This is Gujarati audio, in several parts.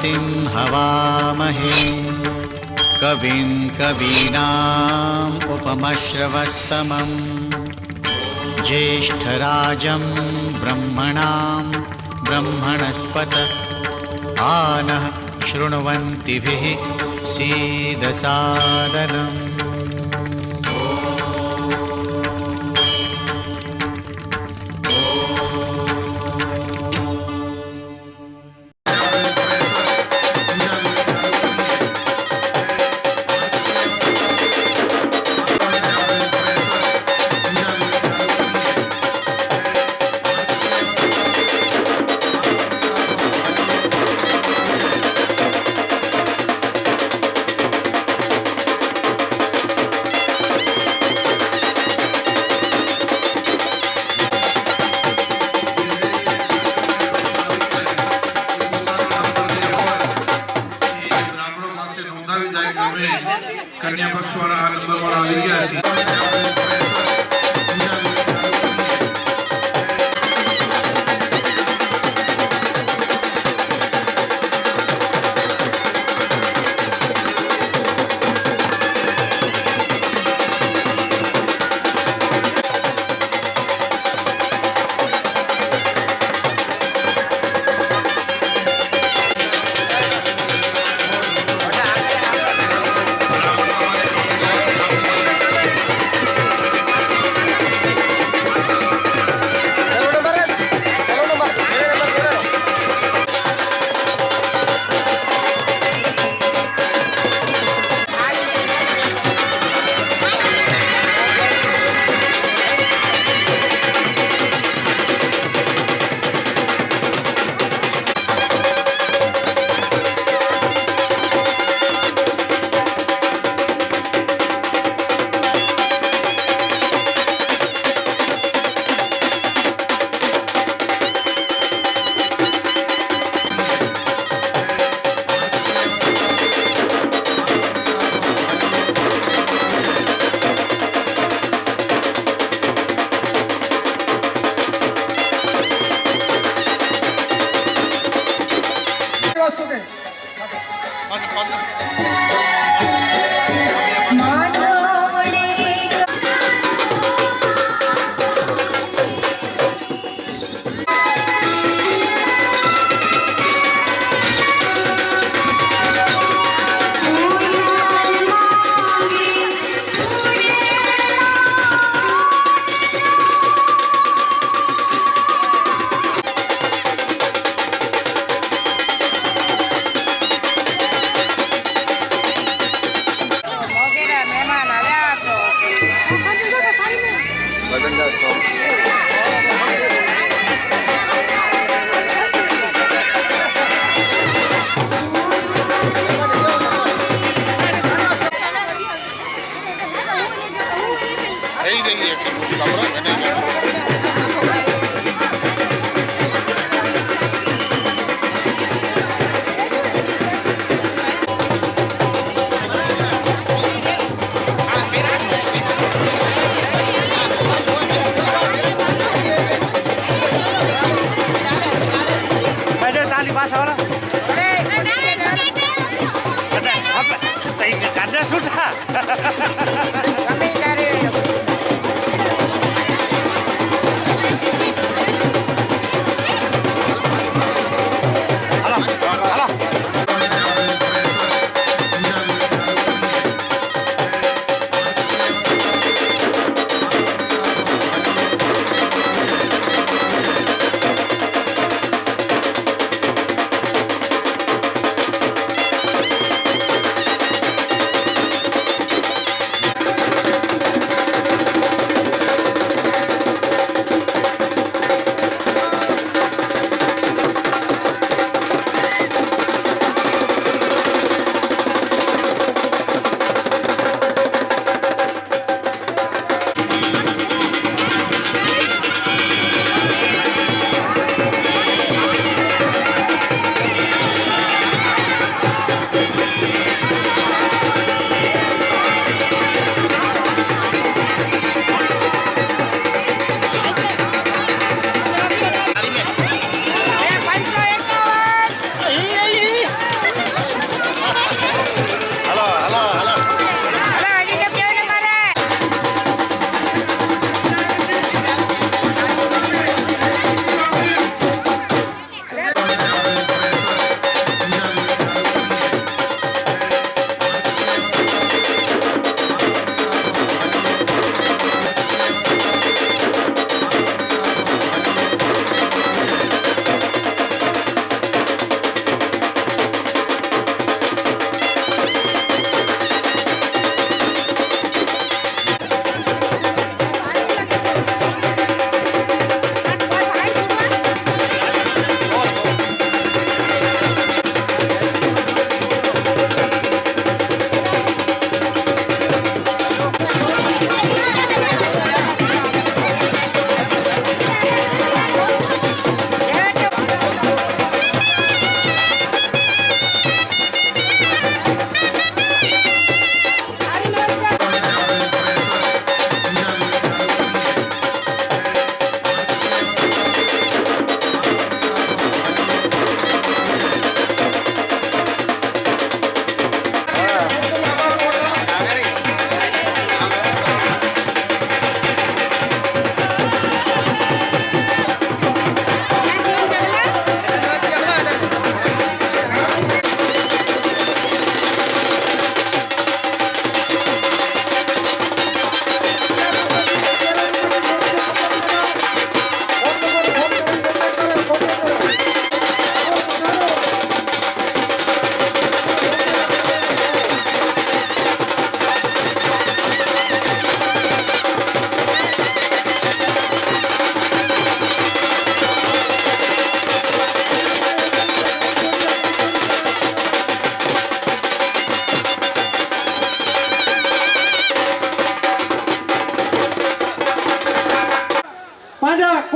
त्रिं हवामहे कविं कवीनाम् उपमश्रवस्तमम् ज्येष्ठराजं ब्रह्मणां ब्रह्मणस्पत आनः शृण्वन्तिभिः सीदसादनम्। कन्या पक्ष वाला नंबर वाला आ गया है।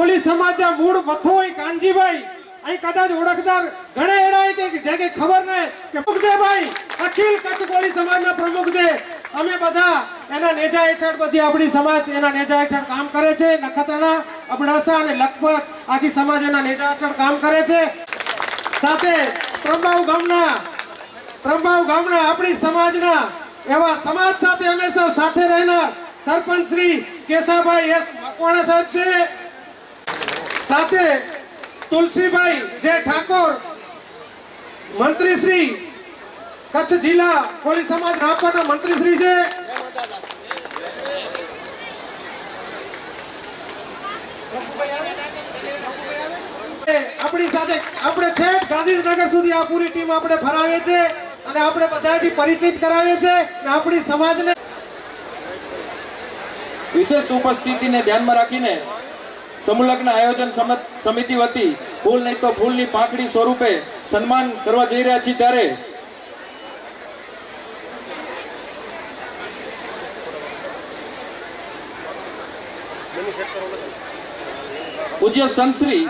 કોલી સમાજના મૂળ મથો હોય કાનજીભાઈ અહીં કદાચ ઓળખદાર ઘણા એડા હોય કે જે કે ખબર ને કે મુખદેવભાઈ અખિલ કચ્છ કોલી સમાજના પ્રમુખ છે. અમે બધા એના નેજા હેઠળ બધી આપણી સમાજ એના નેજા હેઠળ કામ કરે છે. નખત્રાણા, અબડાસા અને લખપત આખી સમાજ એના નેજા હેઠળ કામ કરે છે. સાથે ત્રંબાવ ગામના આપણી સમાજના એવા સમાજ સાથે હંમેશા સાથે રહેનાર સરપંચ શ્રી કેશાભાઈ એસ મકવાણા સાહેબ છે. સાથે તુલસીભાઈ જે ઠાકોર મંત્રી શ્રી કચ્છ જિલ્લા કોળી સમાજ રાપરના મંત્રી શ્રી છે. આપણી સાથે આપણે છેક ગાંધીનગર સુધી આ પૂરી ટીમ આપણે ફરાવે છે અને આપણે બધાથી પરિચિત કરાવે છે અને આપણી સમાજને વિશેષ ઉપસ્થિતિને ધ્યાનમાં રાખીને સમૂહલગ્ન આયોજન સમિતિ વતી ફૂલ નહીં તો ફૂલની પાંખડી સ્વરૂપે સન્માન કરવા જઈ રહ્યા છીએ ત્યારે પૂજ્ય સંત શ્રી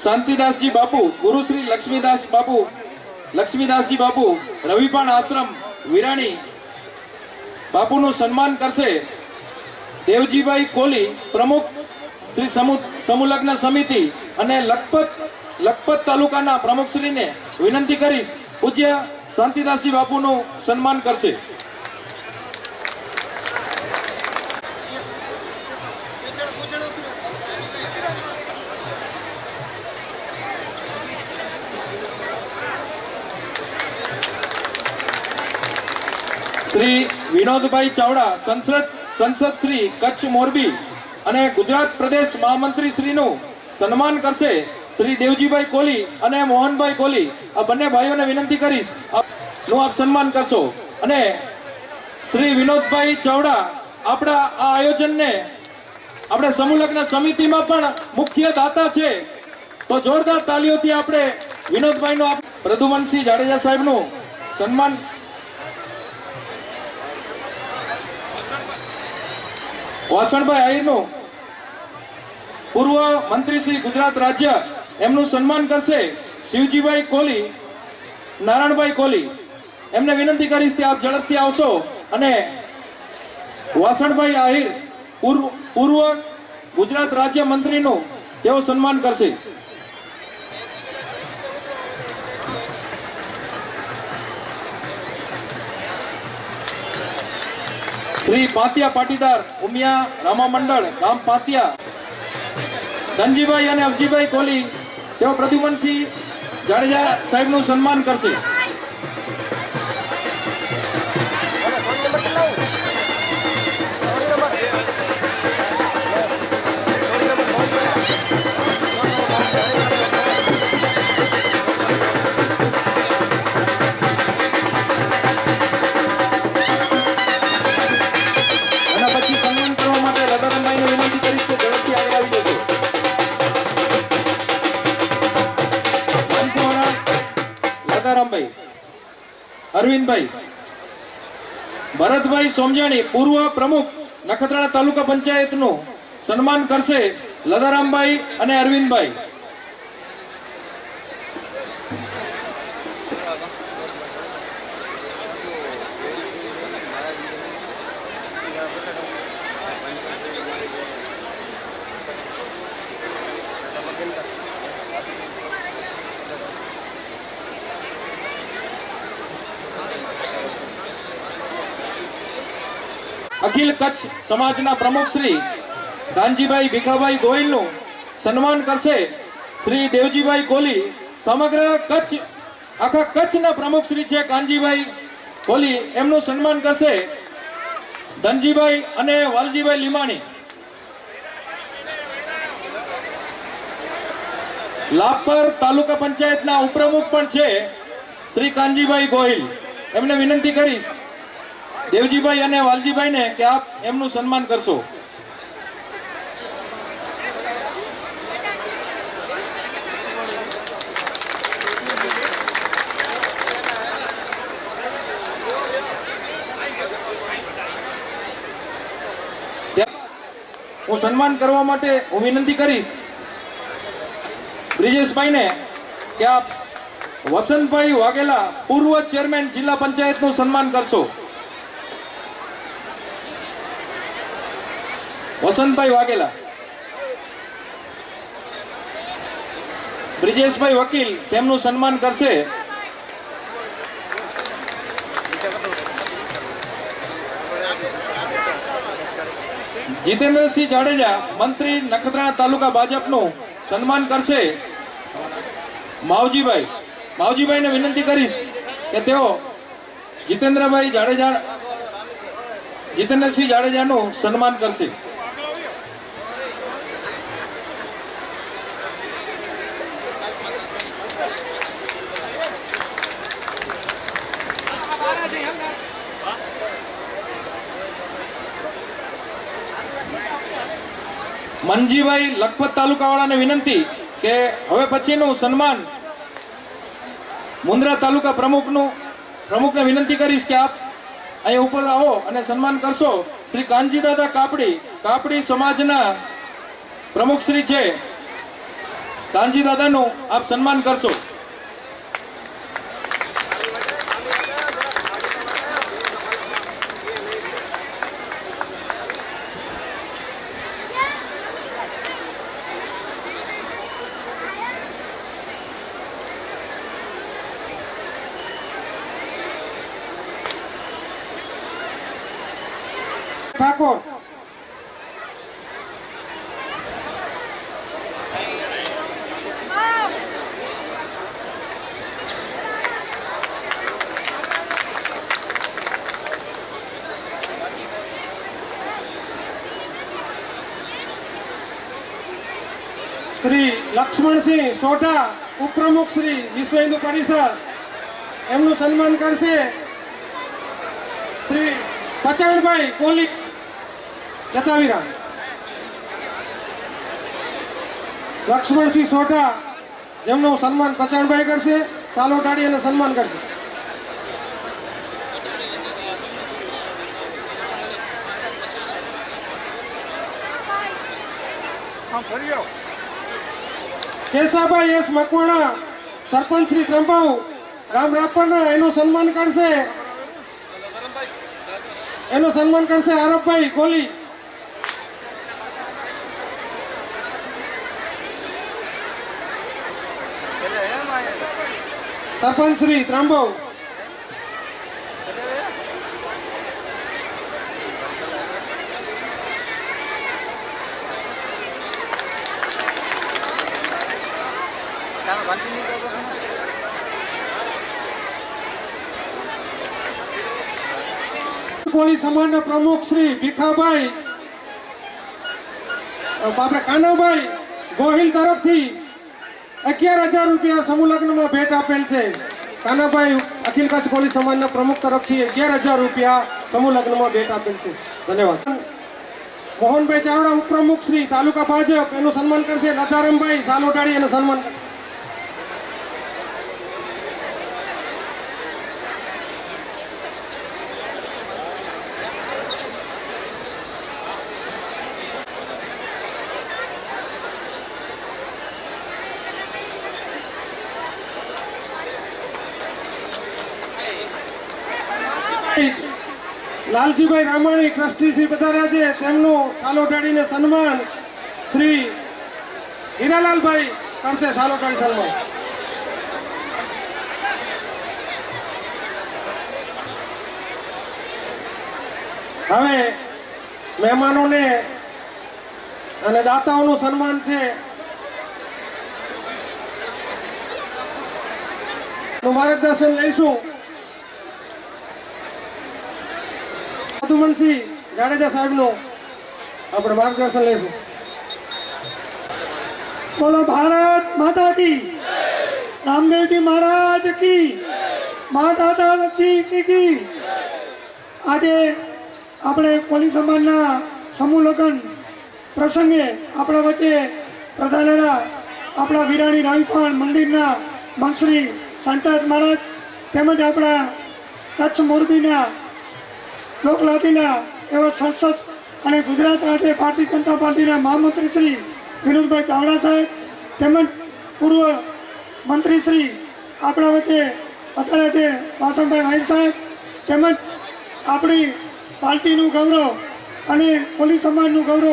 શાંતિદાસજી બાપુ, ગુરુ શ્રી લક્ષ્મીદાસજી બાપુ રવિપાણ આશ્રમ વિરાણી બાપુનું સન્માન કરશે દેવજીભાઈ કોલી, પ્રમુખ શ્રી સમૂહલગ્ન સમિતિ અને લખપત તાલુકાના પ્રમુખશ્રીને વિનંતી કરીશ પૂજ્ય શાંતિદાસજી બાપુનું સન્માન કરશે. શ્રી વિનોદભાઈ ચાવડા, સંસદ શ્રી કચ્છ મોરબી અને ગુજરાત પ્રદેશ મહામંત્રી શ્રીનું સન્માન કરશે શ્રી દેવજીભાઈ કોલી અને મોહનભાઈ કોલી. આ બંને ભાઈઓને વિનંતી કરીશ નું આપ સન્માન કરશો. અને શ્રી વિનોદભાઈ ચાવડા આપણા આ આયોજનને આપણે સમૂહલગ્ન સમિતિમાં પણ મુખ્ય દાતા છે, તો જોરદાર તાલીઓથી આપણે વિનોદભાઈનું પ્રદ્યુમનસિંહ જાડેજા સાહેબનું સન્માન. વાસણભાઈ આહિરનું પૂર્વ મંત્રી શ્રી ગુજરાત રાજ્ય એમનું સન્માન કરશે શિવજીભાઈ કોલી, નારાયણભાઈ કોલી. એમને વિનંતી કરીશ કે આપ ઝડપથી આવશો અને વાસણભાઈ આહિર પૂર્વ ગુજરાત રાજ્ય મંત્રીનું તેઓ સન્માન કરશે. શ્રી પાતિયા પાટીદાર ઉમિયા રામા મંડળ ગામ પાતિયા ધનજીભાઈ અને અવજીભાઈ કોલી તેઓ પ્રદ્યુમનસિંહ જાડેજા સાહેબનું સન્માન કરશે. અરવિંદભાઈ ભરતભાઈ સોમજાણી પૂર્વ પ્રમુખ નખત્રાણા તાલુકા પંચાયતનું સન્માન કરશે લદારામભાઈ અને અરવિંદભાઈ. અખિલ કચ્છ સમાજના પ્રમુખ શ્રી કાનજીભાઈ ભીખાભાઈ ગોહિલનું સન્માન કરશે શ્રી દેવજીભાઈ કોલી. સમગ્ર કચ્છ આખા કચ્છના પ્રમુખ શ્રી છે કાનજીભાઈ કોલી, એમનું સન્માન કરશે ધનજીભાઈ અને વાલજીભાઈ લીમાણી. લાભપર તાલુકા પંચાયતના ઉપપ્રમુખ પણ છે શ્રી કાનજીભાઈ ગોહિલ. એમને વિનંતી કરીશ દેવજીભાઈ અને વાલજીભાઈને કે આપ એમનું સન્માન કરશો. હું સન્માન કરવા માટે હું વિનંતી કરીશ બ્રિજેશભાઈને કે આપ વસંતભાઈ વાઘેલા પૂર્વ ચેરમેન જિલ્લા પંચાયતનું સન્માન કરશો. વસંતભાઈ વાઘેલા. બ્રિજેશભાઈ વકીલ તેમનું સન્માન કરશે. જીતેન્દ્રસિંહ જાડેજા મંત્રી નખત્રાણા તાલુકા ભાજપનું સન્માન કરશે. માવજીભાઈને વિનંતી કરીશ કે તેઓ જીતેન્દ્રસિંહ જાડેજાનું સન્માન કરશે. મનજીભાઈ લખપત તાલુકાવાળાને વિનંતી કે હવે પછીનું સન્માન મુન્દ્રા તાલુકા પ્રમુખને વિનંતી કરીશ કે આપ અહીં ઉપર આવો અને સન્માન કરશો. શ્રી કાનજીદાદા કાપડી સમાજના પ્રમુખ શ્રી છે. કાનજીદાદાનું આપ સન્માન કરશો. ઠાકોર. શ્રી લક્ષ્મણસિંહ સોઢા ઉપપ્રમુખ શ્રી વિશ્વ હિન્દુ પરિષદ એમનું સન્માન કરશે. શ્રી પચાણભાઈ કોલી જતાવીરા. લક્ષ્મણસિંહ સોઢા જેમનું સન્માન પચાણભાઈ કરશે. સાલો ટાળી અને સન્માન કરશે. કેશાભાઈ એસ મકવાણા સરપંચ શ્રી ત્રંબાઉ ગામ રાપરના એનું સન્માન કરશે. આરબભાઈ કોલી. સરપંચ શ્રી ત્રાંબો. કોળી સમાજના પ્રમુખ શ્રી ભીખાભાઈ આપણે કાનાભાઈ ગોહિલ તરફથી 11,000 રૂપિયા સમૂહ લગ્નમાં ભેટ આપેલ છે. કાનાભાઈ અખિલ કચ્છ કોળી સમાજના પ્રમુખ તરફથી 11,000 રૂપિયા સમૂહ લગ્નમાં ભેટ આપેલ છે. ધન્યવાદ. મોહનભાઈ ચાવડા ઉપપ્રમુખ શ્રી તાલુકા ભાજપ એનું સન્માન કરશે. લધારામભાઈ સાલોટાડી એનું સન્માન. લાલજીભાઈ રામાણી ટ્રસ્ટી શ્રી પધાર્યા છે. તેમનું સાલોટાડીને સન્માન શ્રી હીરાલાલભાઈ કરશે. સાલોટાડી સન્માન. હવે મહેમાનોને અને દાતાઓનું સન્માન છે. માર્ગદર્શન લઈશું. મનસિંહ જાડેજા સાહેબનું આપણે માર્ગદર્શન લઈશું. બોલો ભારત માતા કી, રામદેવજી મહારાજ કી, માતાજી કી. આજે આપણે કોળી સમાજના સમૂહ લગ્ન પ્રસંગે આપણા વચ્ચે પ્રધાનેલા આપણા વિરાણી રાવીપાણ મંદિરના મંત્રી સંતાસ મહારાજ તેમજ આપણા કચ્છ મોરબીના લોકલાતીના એવા સંસદ અને ગુજરાત રાજ્ય ભારતીય જનતા પાર્ટીના મહામંત્રી શ્રી વિનોદભાઈ ચાવડા સાહેબ તેમજ પૂર્વ મંત્રી શ્રી આપણા વચ્ચે પધાર્યા છે વાસણભાઈ આહિર સાહેબ, તેમજ આપણી પાર્ટીનું ગૌરવ અને કોલી સમાજનું ગૌરવ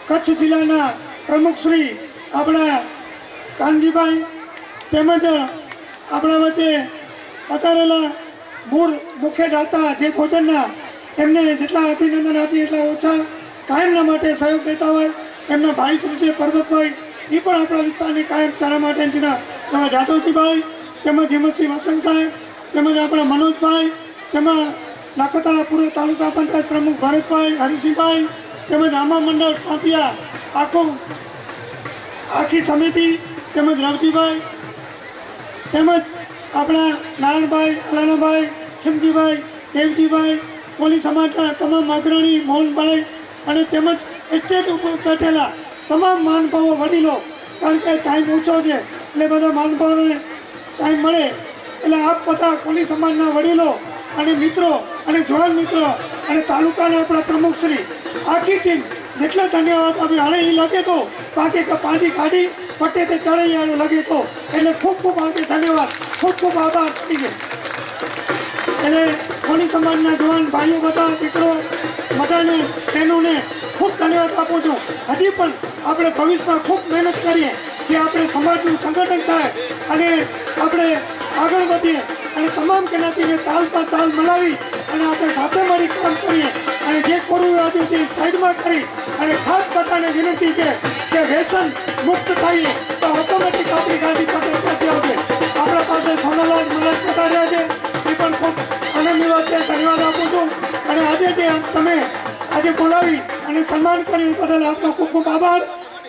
કચ્છ જિલ્લાના પ્રમુખ શ્રી આપણા કાનજીભાઈ, તેમજ આપણા વચ્ચે પધારેલા મૂળ મુખ્ય દાતા જે ભોજનના, એમને જેટલા અભિનંદન આપીએ એટલા ઓછા. કાયમના માટે સહયોગ દેતા હોય એમના ભાઈ શ્રી છે પરબતભાઈ, એ પણ આપણા વિસ્તારની કાયમ ચારા માટેના એમાં જાદવજીભાઈ, તેમજ હિંમતસિંહ વસંત સાહેબ, તેમજ આપણા મનોજભાઈ, તેમાં લાખોતાળા પૂર્વ તાલુકા પંચાયત પ્રમુખ ભરતભાઈ, હરિસિંહભાઈ, તેમજ રામા મંડળ પાટિયા આખી સમિતિ, તેમજ રવજીભાઈ, તેમજ આપણા નારાયણભાઈ, અલાનાભાઈ, ખીમજીભાઈ, દેવજીભાઈ, કોલી સમાજના તમામ અગ્રણી મોહનભાઈ અને તેમજ એસ્ટેટ ઉપર બેઠેલા તમામ મહાનુભાવો વડીલો, કારણ કે ટાઈમ ઓછો છે એટલે બધા મહાનુભાવોને ટાઈમ મળે એટલે આપ બધા કોલી સમાજના વડીલો અને મિત્રો અને જવાન મિત્રો અને તાલુકાના આપણા પ્રમુખશ્રી આખી ટીમ જેટલો ધન્યવાદ અમે હણે એ લગે તો બાકી પાછી કાઢી પટ્ટે તે ચડાઈ આડો લગે તો એટલે ખૂબ ખૂબ આગે ધન્યવાદ, ખૂબ ખૂબ આભાર થઈ ગયો. એટલે કોલી સમાજના જવાન ભાઈઓ બધા દીકરો બધાને બહેનોને ખૂબ ધન્યવાદ આપું છું. હજી પણ આપણે ભવિષ્યમાં ખૂબ મહેનત કરીએ, જે આપણે સમાજનું સંગઠન થાય અને આપણે આગળ વધીએ અને તમામ જ્ઞાતિને તાલ પર તાલ મલાવી અને આપણે સાથે મળી કામ કરીએ અને જે કોરુવાજો છે સાઈડમાં કરી અને ખાસ બધાને વિનંતી છે કે વ્યસન મુક્ત થઈએ તો ઓટોમેટિક આપણી ગાડી પટેલ થતી આવશે. આપણા પાસે સોનાલાલ મહારાજ પધાર્યા છે, એ પણ ખૂબ આનંદની વાત છે, ધન્યવાદ આપું છું. અને આજે જે તમે આજે બોલાવી અને સન્માન કર્યું બદલ આપનો ખૂબ ખૂબ આભાર.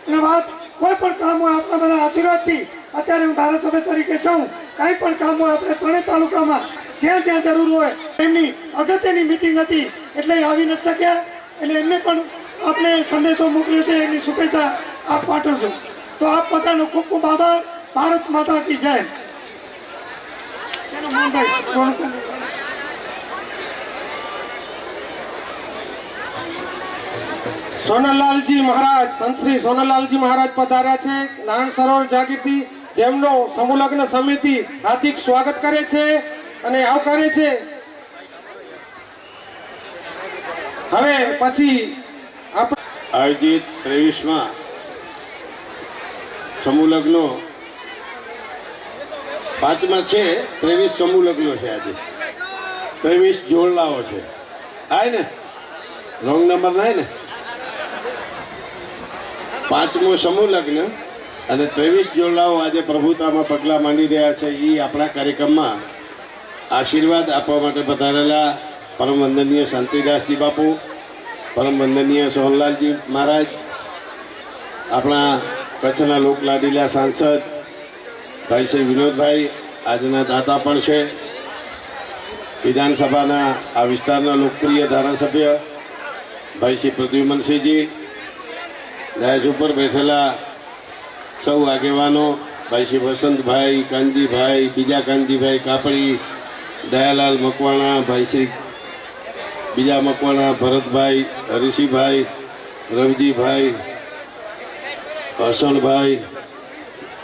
અને વાત કોઈ પણ કામ હોય આપણા બધા આશીર્વાદથી, અત્યારે હું ધારાસભ્ય તરીકે છું, કાંઈ પણ કામ હોય આપણે ત્રણેય તાલુકામાં જ્યાં જ્યાં જરૂર હોય, એમની અગત્યની મિટિંગ હતી એટલે આવી નથી શક્યા, એટલે એમને પણ આપણે સંદેશો મોકલ્યો છે, એમની શુભેચ્છા આપ પાઠવજો. તો આપ બધાનો ખૂબ ખૂબ આભાર. ભારત માતા કી જય. સોનલાલજી મહારાજ, સંત શ્રી સોનલાલજી મહારાજ પધાર્યા છે નારાયણ સરોવર જાગીરથી, જેમનો સમૂહલગ્ન સમિતિ હાર્દિક સ્વાગત કરે છે અને આવકારે છે. હવે પછી આયોજિત 23મા સમૂહલગ્નો 5મા છે, 23 સમૂહલગ્નો છે. આજે 23 જોડલાઓ છે. આય ને રોંગ નંબર ના ને. 5મો સમૂહલગ્ન અને 23 જોડલાઓ આજે પ્રભુતામાં પગલાં માંડી રહ્યા છે. એ આપણા કાર્યક્રમમાં આશીર્વાદ આપવા માટે પધારેલા પરમ વંદનીય શાંતિદાસજી બાપુ, પરમ વંદનીય સોહનલાલજી મહારાજ, આપણા કચ્છના લોકલાડીલા સાંસદ ભાઈ શ્રી વિનોદભાઈ આજના દાતા પણ છે, વિધાનસભાના આ વિસ્તારના લોકપ્રિય ધારાસભ્ય ભાઈ શ્રી પ્રદ્યુમનસિંહજી, દહેજ ઉપર બેઠેલા સૌ આગેવાનો ભાઈ શ્રી વસંતભાઈ, કાનજીભાઈ, બીજા કાનજીભાઈ કાપડી, દયાલાલ મકવાણા, ભાઈ શ્રી બીજા મકવાણા, ભરતભાઈ, હરીશીભાઈ, રવજીભાઈ, હસણભાઈ,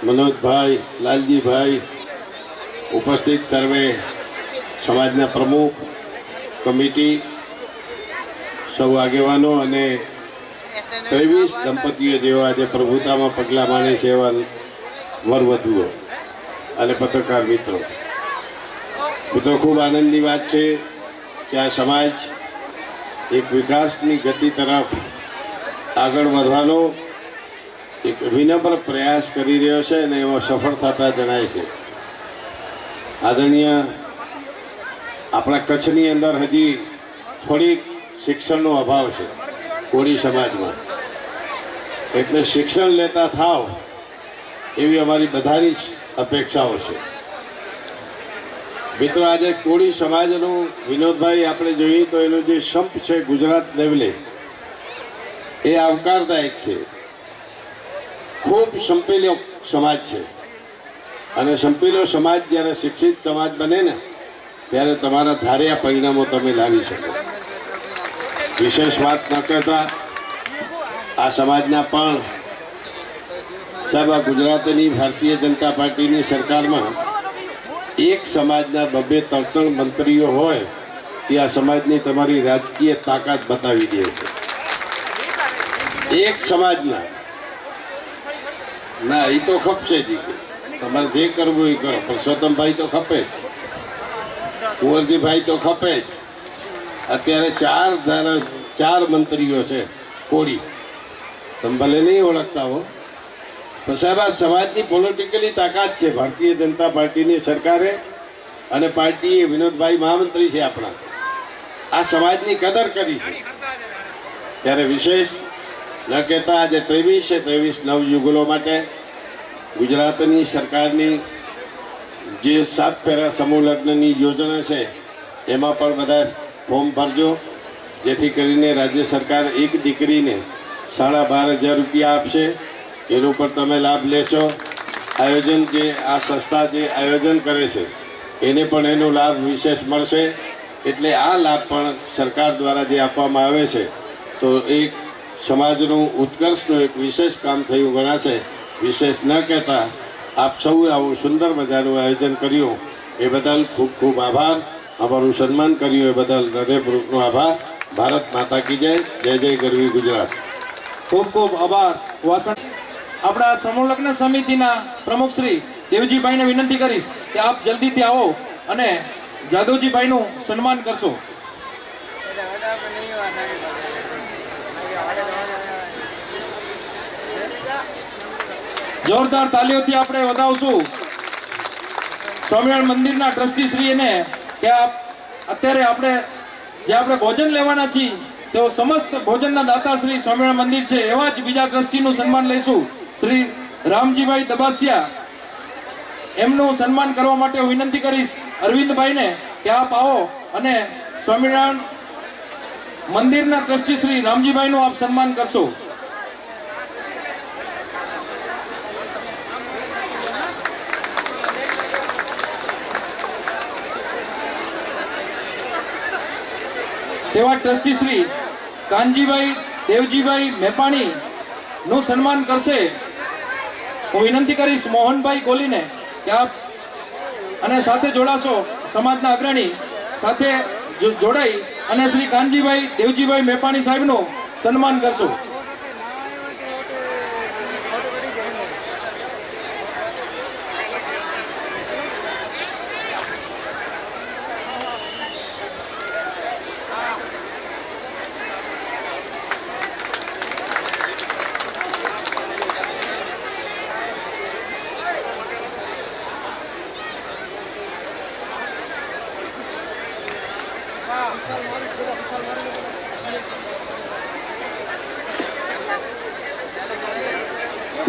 મનોજભાઈ, લાલજીભાઈ, ઉપસ્થિત સર્વે સમાજના પ્રમુખ, કમિટી, સૌ આગેવાનો અને 23 દંપતીઓ જેવા આજે પ્રભુતામાં પગલાં માને છે એવા વરવધુઓ અને પત્રકાર મિત્રો, ખૂબ આનંદની વાત છે કે આ સમાજ એક વિકાસની ગતિ તરફ આગળ વધવાનો એક વિનમ્ર પ્રયાસ કરી રહ્યો છે અને એમાં સફળ થતા જણાય છે. આદરણીય આપણા કચ્છની અંદર હજી થોડીક શિક્ષણનો અભાવ છે કોળી સમાજમાં, એટલે શિક્ષણ લેતા થાવ એવી અમારી બધાની જ અપેક્ષાઓ છે. મિત્રો, આજે કોળી સમાજનું વિનોદભાઈ આપણે જોઈએ તો એનો જે સંપ છે ગુજરાત લેવલે એ આવકારદાયક છે. ખૂબ સંપેલો સમાજ છે અને સંપેલો સમાજ જ્યારે શિક્ષિત સમાજ બને ને ત્યારે તમારા ધાર્યા પરિણામો તમે લાવી શકો. વિશેષ વાત ન કરતા આ સમાજના પણ સાહેબ, આ ગુજરાતની ભારતીય જનતા પાર્ટીની સરકારમાં એક સમાજના 2-3 મંત્રીઓ હોય એ આ સમાજની તમારી રાજકીય તાકાત બતાવી દે છે. એક સમાજના ના, એ તો ખપશે જ. તમારે જે કરવું એ કરો. પરસોત્તમભાઈ તો ખપે જ, કુંવરજીભાઈ તો ખપે જ. અત્યારે 4 મંત્રીઓ છે કોળી. તમે ભલે નહીં ઓળખતા હો, પણ સાહેબ આ સમાજની પોલિટિકલી તાકાત છે ભારતીય જનતા પાર્ટીની સરકારે, અને પાર્ટીએ વિનોદભાઈ મહામંત્રી છે આપણા, આ સમાજની કદર કરી છે. ત્યારે વિશેષ ન કહેતા આજે 23 નવયુગલો માટે ગુજરાતની સરકારની જે 7 ફેરા સમૂહ લગ્નની યોજના છે એમાં પણ બધા ફોર્મ ભરજો, જેથી કરીને રાજ્ય સરકાર એક દીકરીને 12,500 રૂપિયા આપશે. એનો પણ તમે લાભ લેશો. આયોજન જે આ સંસ્થા જે આયોજન કરે છે એને પણ એનો લાભ વિશેષ મળશે. એટલે આ લાભ પણ સરકાર દ્વારા જે આપવામાં આવે છે તો એક સમાજનું ઉત્કર્ષનું એક વિશેષ કામ થયું ગણાશે. વિશેષ ન કહેતા આપ સૌએ આવું સુંદર મજાનું આયોજન કર્યું એ બદલ ખૂબ ખૂબ આભાર. અમારું સન્માન કર્યું એ બદલ હૃદયપૂર્વકનો આભાર. ભારત માતા કી જય. જય જય ગરવી ગુજરાત. ખૂબ ખૂબ આભાર. વાસણ આપણા સમૂહ લગ્ન સમિતિના પ્રમુખ શ્રી દેવજીભાઈને વિનંતી કરીશ કે આપ જલ્દીથી આવો અને જાદવજીભાઈનું સન્માન કરશો. જોરદાર તાલીઓથી આપણે વધાવશું સ્વામિનારાયણ મંદિરના ટ્રસ્ટી શ્રીને કે અત્યારે આપણે ભોજન લેવાના છીએ તેઓ સમસ્ત ભોજનના દાતા શ્રી સ્વામિનારાયણ મંદિર છે એવા જ બીજા ટ્રસ્ટીનું સન્માન લઈશું. શ્રી રામજીભાઈ દબાસિયા, એમનું સન્માન કરવા માટે હું વિનંતી કરીશ અરવિંદભાઈને કે આપ આવો અને સ્વામિનારાયણ મંદિરના ટ્રસ્ટી શ્રી રામજીભાઈનું આપ સન્માન કરશો. તેવા ટ્રસ્ટી શ્રી કાનજીભાઈ દેવજીભાઈ મેપાણી નું સન્માન કરશે. હું વિનંતી કરીશ મોહનભાઈ કોલીને કે આપ અને સાથે જોડાશો, સમાજના અગ્રણી સાથે જોડાઈ અને શ્રી કાનજીભાઈ દેવજીભાઈ મેપાણી સાહેબનું સન્માન કરશો.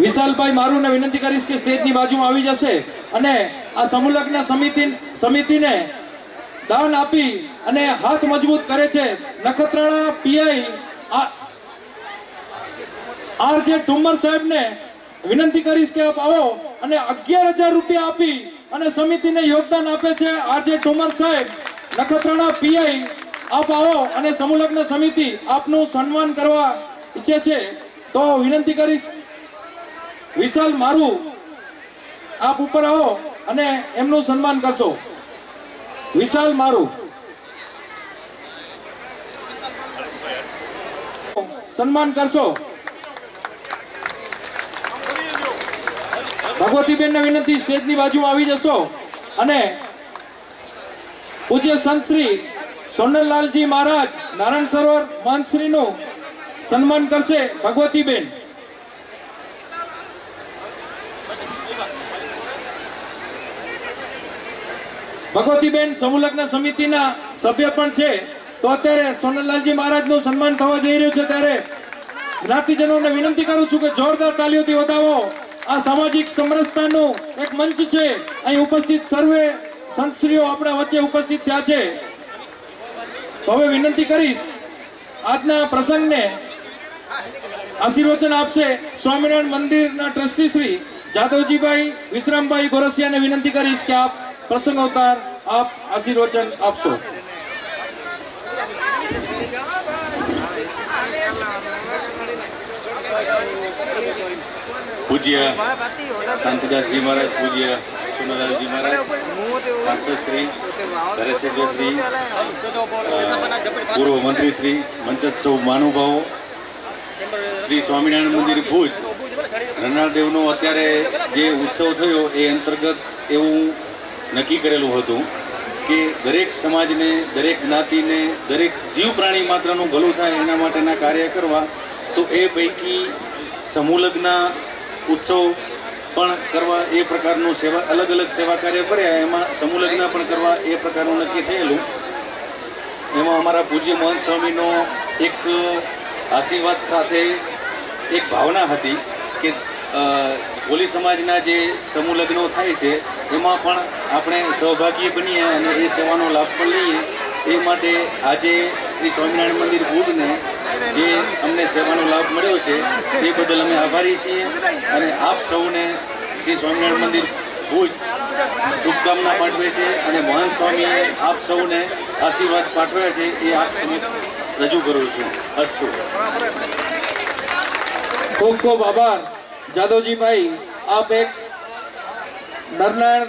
વિશાલભાઈ મારુને વિનંતી કરીશ કે સ્ટેજની બાજુમાં આવી જશે અને આ સમૂહ લગ્ન સમિતિને દાન આપી અને હાથ મજબૂત કરે છે. નખત્રાણા પીઆઈ આરજે ઠુમ્મર સાહેબને વિનંતી કરીશ કે આપ આવો અને 11,000 રૂપિયા આપી અને સમિતિને યોગદાન આપે છે. આરજે ઠુમ્મર સાહેબ, નખત્રાણા પીઆઈ, આપ આવો અને સમૂહ લગ્ન સમિતિ આપનું સન્માન કરવા ઈચ્છે છે. તો વિનંતી કરીશ વિશાલ મારુ, આપ ઉપર આવો અને એમનું સન્માન કરશો. વિશાલ મારુ સન્માન કરશો. ભગવતીબેનને વિનંતી સ્ટેજની બાજુમાં આવી જશો અને પૂજ્ય સંત શ્રી સોનલલાલજી મહારાજ નારાયણ સરોવર મહંત શ્રીનું સન્માન કરશે ભગવતીબેન. ભગવતીબેન સમૂહ લગ્ન સમિતિના સભ્ય પણ છે. તો અત્યારે સોનલલાલજી મહારાજનું સન્માન થવા જઈ રહ્યું છે ત્યારે જ્ઞાતિજનોને વિનંતી કરું છું કે જોરદાર તાલીઓથી વધાવો. આ સામાજિક સમરસતાનું એક મંચ છે. અહીં ઉપસ્થિત સર્વે સંતશ્રીઓ આપણા વચ્ચે ઉપસ્થિત થયા છે. તો હવે વિનંતી કરીશ આજના પ્રસંગને આશીર્વચન આપશે સ્વામિનારાયણ મંદિરના ટ્રસ્ટી શ્રી જાદવજીભાઈ વિશ્રામભાઈ ગોરસિયાને વિનંતી કરીશ કે આપ પ્રસંગ અવતાર આપ આશીર્વચન આપશો. પૂજ્ય શાંતિદાસજી મહારાજ, પૂજ્ય સોનાલાલજી મહારાજ, સાંસદ શ્રી, ધારાસભ્ય શ્રી, પૂર્વ મંત્રી શ્રી, મંચસ્થ સૌ મહાનુભાવો, શ્રી સ્વામિનારાયણ મંદિર ભુજ રનાળદેવનો અત્યારે જે ઉત્સવ થયો એ અંતર્ગત એવું નક્કી કરેલું હતું કે દરેક સમાજને, દરેક જ્ઞાતિને, દરેક જીવ પ્રાણી માત્રનું ભલું થાય એના માટેના કાર્ય કરવા. તો એ પૈકી સમૂહ લગ્ન ઉત્સવ પણ કરવા, એ પ્રકારનું સેવા, અલગ અલગ સેવા કાર્ય કર્યા, એમાં સમૂહ લગ્ન પણ કરવા એ પ્રકારનું નક્કી થયેલું. એમાં અમારા પૂજ્ય મહંત સ્વામીનો એક આશીર્વાદ સાથે એક ભાવના હતી કે કોલી સમાજના જે સમૂહ લગ્નો થાય છે એમાં પણ આપણે સહભાગી બનીએ અને એ સેવાનો લાભ પણ લઈએ. એ માટે આજે શ્રી સ્વામિનારાયણ મંદિર ભુજને જે અમને સેવાનો લાભ મળ્યો છે એ બદલ અમે આભારી છીએ અને આપ સૌને શ્રી સ્વામિનારાયણ મંદિર ભુજ શુભકામના પાઠવે છે અને મહંત સ્વામીએ આપ સૌને આશીર્વાદ પાઠવ્યા છે એ આપ સમક્ષ રજૂ કરું છું. અસ્તુ. ખૂબ ખૂબ આભાર જાદવજીભાઈ. આપ એક નરનારાયણ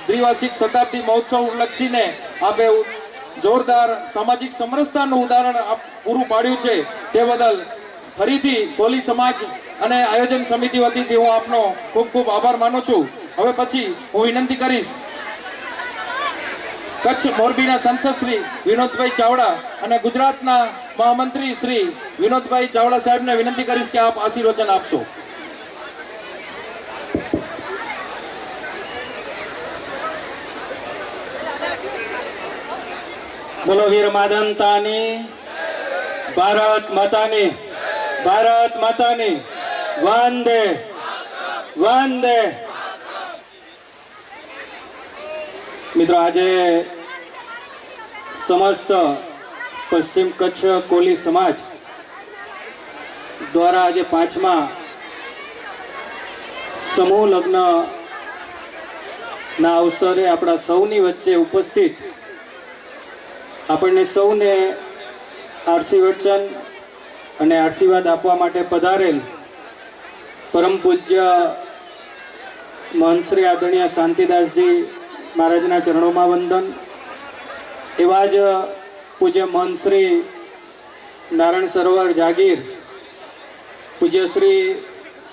દ્વિવાર્ષિક શતાબ્દી મહોત્સવ લક્ષીને આપે જોરદાર સામાજિક સમરસતાનું ઉદાહરણ આપ પૂરું પાડ્યું છે તે બદલ ફરીથી કોલી સમાજ અને આયોજન સમિતિ વતીથી હું આપનો ખૂબ ખૂબ આભાર માનું છું. હવે પછી હું વિનંતી કરીશ કચ્છ મોરબીના સંસદ શ્રી વિનોદભાઈ ચાવડા અને ગુજરાતના મહામંત્રી શ્રી વિનોદભાઈ ચાવડા સાહેબને વિનંતી કરીશ કે આપ આશીર્વચન આપશો. બોલો વીર માદનતાની, ભારત માતાની, ભારત માતાની, વંદે વંદે. મિત્રો, આજે સમસ્ત પશ્ચિમ કચ્છ કોલી સમાજ દ્વારા આજે 5મા સમૂહ લગ્ન ના અવસરે આપણા સૌની વચ્ચે ઉપસ્થિત આપણને સૌને આશીર્વચન અને આશીર્વાદ આપવા માટે પધારેલ પરમ પૂજ્ય મહંત શ્રી આદરણીય શાંતિદાસજી મહારાજના ચરણોમાં વંદન. એવા જ પૂજ્ય મહંત શ્રી નારાયણ સરોવર જાગીર, પૂજ્ય શ્રી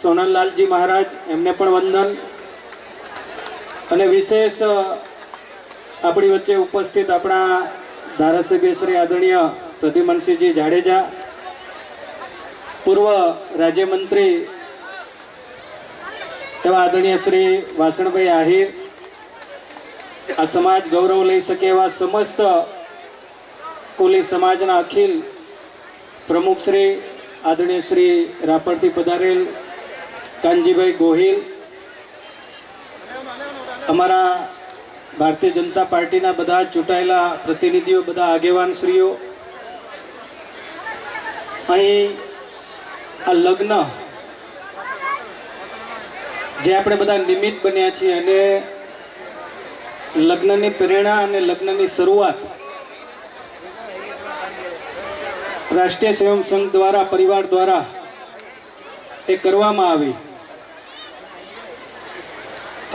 સોનલલાલજી મહારાજ, એમને પણ વંદન. અને વિશેષ આપણી વચ્ચે ઉપસ્થિત આપણા ધારાસભ્ય શ્રી આદરણીય પ્રદ્યુમનસિંહજી જાડેજા, પૂર્વ રાજ્યમંત્રી એવા આદરણીય શ્રી વાસણભાઈ આહિર, આ સમાજ ગૌરવ લઈ શકે એવા સમસ્ત કોલી સમાજના અખિલ પ્રમુખ શ્રી આદરણીય શ્રી રાપરથી પધારેલ કાનજીભાઈ ગોહિલ, અમારા ભારતીય જનતા પાર્ટીના બધા ચૂંટાયેલા પ્રતિનિધિઓ, બધા આગેવાન શ્રીઓ, અહીં આ લગ્ન જે આપણે બધા નિમિત્ત બન્યા છીએ અને લગ્નની પ્રેરણા અને લગ્નની શરૂઆત રાષ્ટ્રીય સ્વયં સંઘ દ્વારા, પરિવાર દ્વારા એ કરવામાં આવી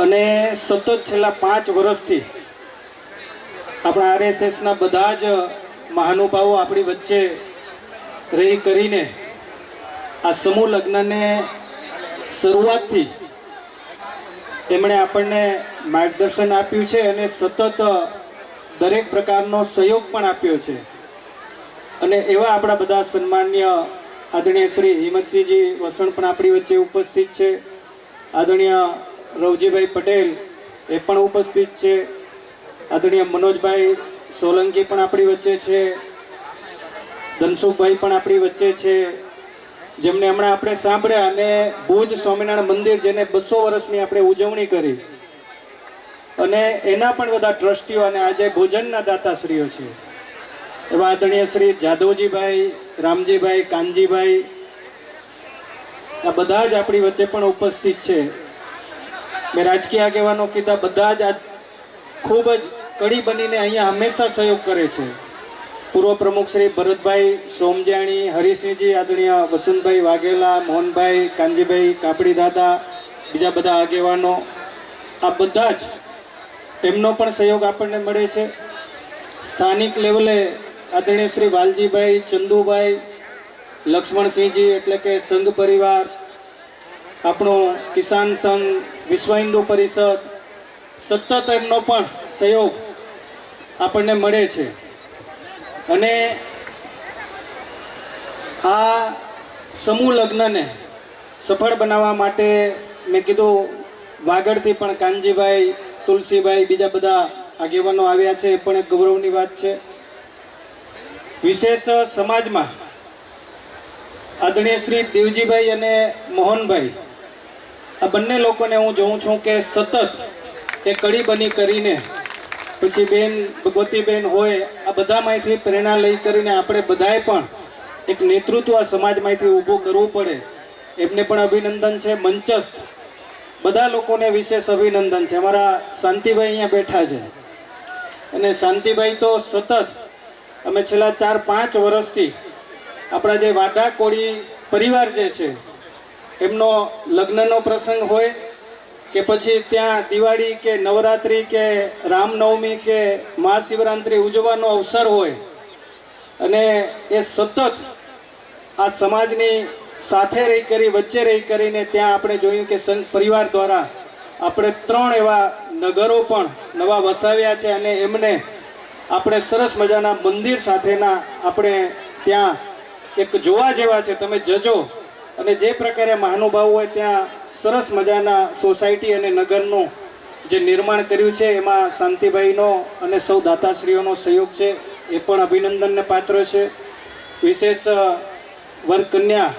અને સતત છેલ્લા 5 વર્ષથી આપણા આરએસએસના બધા જ મહાનુભાવો આપણી વચ્ચે રહી કરીને આ સમૂહ લગ્નને શરૂઆતથી તેમણે આપણને માર્ગદર્શન આપ્યું છે અને સતત દરેક પ્રકારનો સહયોગ પણ આપ્યો છે. અને એવા આપણા બધા સન્માનીય આદરણીય શ્રી હિંમતસિંહજી વસણ પણ આપણી વચ્ચે ઉપસ્થિત છે. આદરણીય રવજીભાઈ પટેલ એ પણ ઉપસ્થિત છે. આદરણીય મનોજભાઈ સોલંકી પણ આપણી વચ્ચે છે. ધનસુખભાઈ પણ આપણી વચ્ચે છે, જેમને હમણાં આપણે સાંભળ્યા. અને ભુજ સ્વામિનારાયણ મંદિર જેને 200 વર્ષની આપણે ઉજવણી કરી અને એના પણ બધા ટ્રસ્ટીઓ અને આજે ભોજનના દાતાશ્રીઓ છે એવા આદરણીય શ્રી જાદવજીભાઈ, રામજીભાઈ, કાનજીભાઈ, આ બધા જ આપણી વચ્ચે પણ ઉપસ્થિત છે. મેં રાજકીય આગેવાનો કીધા, બધા જ આ ખૂબ જ કડી બનીને અહીંયા હંમેશા સહયોગ કરે છે. પૂર્વ પ્રમુખ શ્રી ભરતભાઈ સોમજાણી, હરિસિંહજી, આદરણીય વસંતભાઈ વાઘેલા, મોહનભાઈ, કાનજીભાઈ, કાપડી દાદા, બીજા બધા આગેવાનો, આ બધા જ એમનો પણ સહયોગ આપણને મળે છે. સ્થાનિક લેવલે આદરણીય શ્રી વાલજીભાઈ, ચંદુભાઈ, લક્ષ્મણસિંહજી એટલે કે સંઘ પરિવાર, આપણો કિસાન સંઘ, વિશ્વ હિન્દુ પરિષદ, સતત એમનો પણ સહયોગ આપણને મળે છે. અને આ સમૂહ લગ્નને સફળ બનાવવા માટે મેં કીધું વાગડથી પણ કાનજીભાઈ, તુલસીભાઈ, બીજા બધા આગેવાનો આવ્યા છે, એ પણ એક ગૌરવની વાત છે. વિશેષ સમાજમાં આદરણીય શ્રી દેવજીભાઈ અને મોહનભાઈ, આ બંને લોકોને હું જોઉં છું કે સતત એ કડી બની કરીને, પછી બેન ભગવતીબેન હોય, આ બધામાંથી પ્રેરણા લઈ કરીને આપણે બધાએ પણ એક નેતૃત્વ આ સમાજમાંથી ઊભું કરવું પડે. એમને પણ અભિનંદન છે. મંચસ્થ બધા લોકોને વિશેષ અભિનંદન છે. અમારા શાંતિભાઈ અહીંયા બેઠા છે, અને શાંતિભાઈ તો સતત અમે છેલ્લા 4-5 વર્ષથી આપણા જે વાડા કોળી પરિવાર જે છે એમનો લગ્નનો પ્રસંગ હોય કે પછી ત્યાં દિવાળી કે નવરાત્રિ કે રામનવમી કે મહાશિવરાત્રિ ઉજવવાનો અવસર હોય, અને એ સતત આ સમાજની સાથે રહી કરી, વચ્ચે રહી કરીને ત્યાં આપણે જોયું કે સંઘ પરિવાર દ્વારા આપણે 3 એવા નગરો પણ નવા વસાવ્યા છે, અને એમને આપણે સરસ મજાના મંદિર સાથેના આપણે ત્યાં એક જોવા જેવા છે. તમે જજો. અને જે પ્રકારે મહાનુભાવો હોય ત્યાં સરસ મજાના સોસાયટી અને નગરનું જે નિર્માણ કર્યું છે, એમાં શાંતિભાઈનો અને સૌ દાતાશ્રીઓનો સહયોગ છે, એ પણ અભિનંદનને પાત્ર છે. વિશેષ વર કન્યા,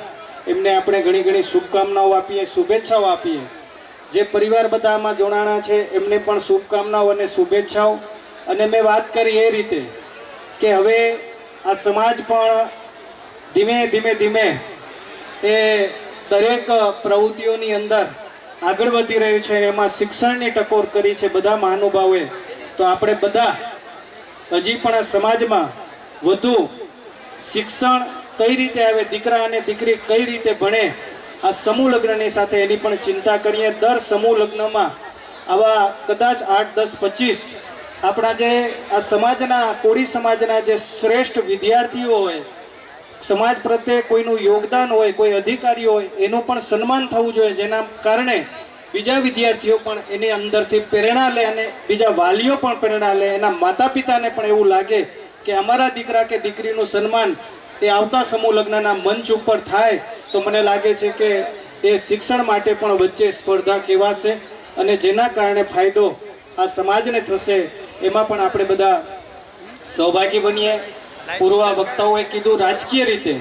એમને આપણે ઘણી ઘણી શુભકામનાઓ આપીએ, શુભેચ્છાઓ આપીએ. જે પરિવાર બધા આમાં જોડાણા છે એમને પણ શુભકામનાઓ અને શુભેચ્છાઓ. અને મેં વાત કરી એ રીતે કે હવે આ સમાજ પણ ધીમે ધીમે એ દરેક પ્રવૃત્તિઓની અંદર આગળ વધી રહ્યું છે. એમાં શિક્ષણની ટકોર કરી છે બધા મહાનુભાવોએ. તો આપણે બધા હજી પણ આ સમાજમાં વધુ શિક્ષણ કઈ રીતે આવે, દીકરા અને દીકરી કઈ રીતે ભણે, આ સમૂહ લગ્નની સાથે એની પણ ચિંતા કરીએ. દર સમૂહ લગ્નમાં આવા કદાચ 8, 10, 25 આપણા જે આ સમાજના, કોળી સમાજના જે શ્રેષ્ઠ વિદ્યાર્થીઓ હોય, સમાજ પ્રત્યે કોઈનું યોગદાન હોય, કોઈ અધિકારી હોય, એનું પણ સન્માન થવું જોઈએ, જેના કારણે બીજા વિદ્યાર્થીઓ પણ એની અંદરથી પ્રેરણા લે અને બીજા વાલીઓ પણ પ્રેરણા લે. એના માતા પિતાને પણ એવું લાગે કે અમારા દીકરા કે દીકરીનું સન્માન એ આવતા સમૂહ લગ્નના મંચ ઉપર થાય, તો મને લાગે છે કે એ શિક્ષણ માટે પણ વચ્ચે સ્પર્ધા કહેવાશે, અને જેના કારણે ફાયદો આ સમાજને થશે. એમાં પણ આપણે બધા સહભાગી બનીએ. પૂર્વ વક્તાઓએ કીધું, રાજકીય રીતે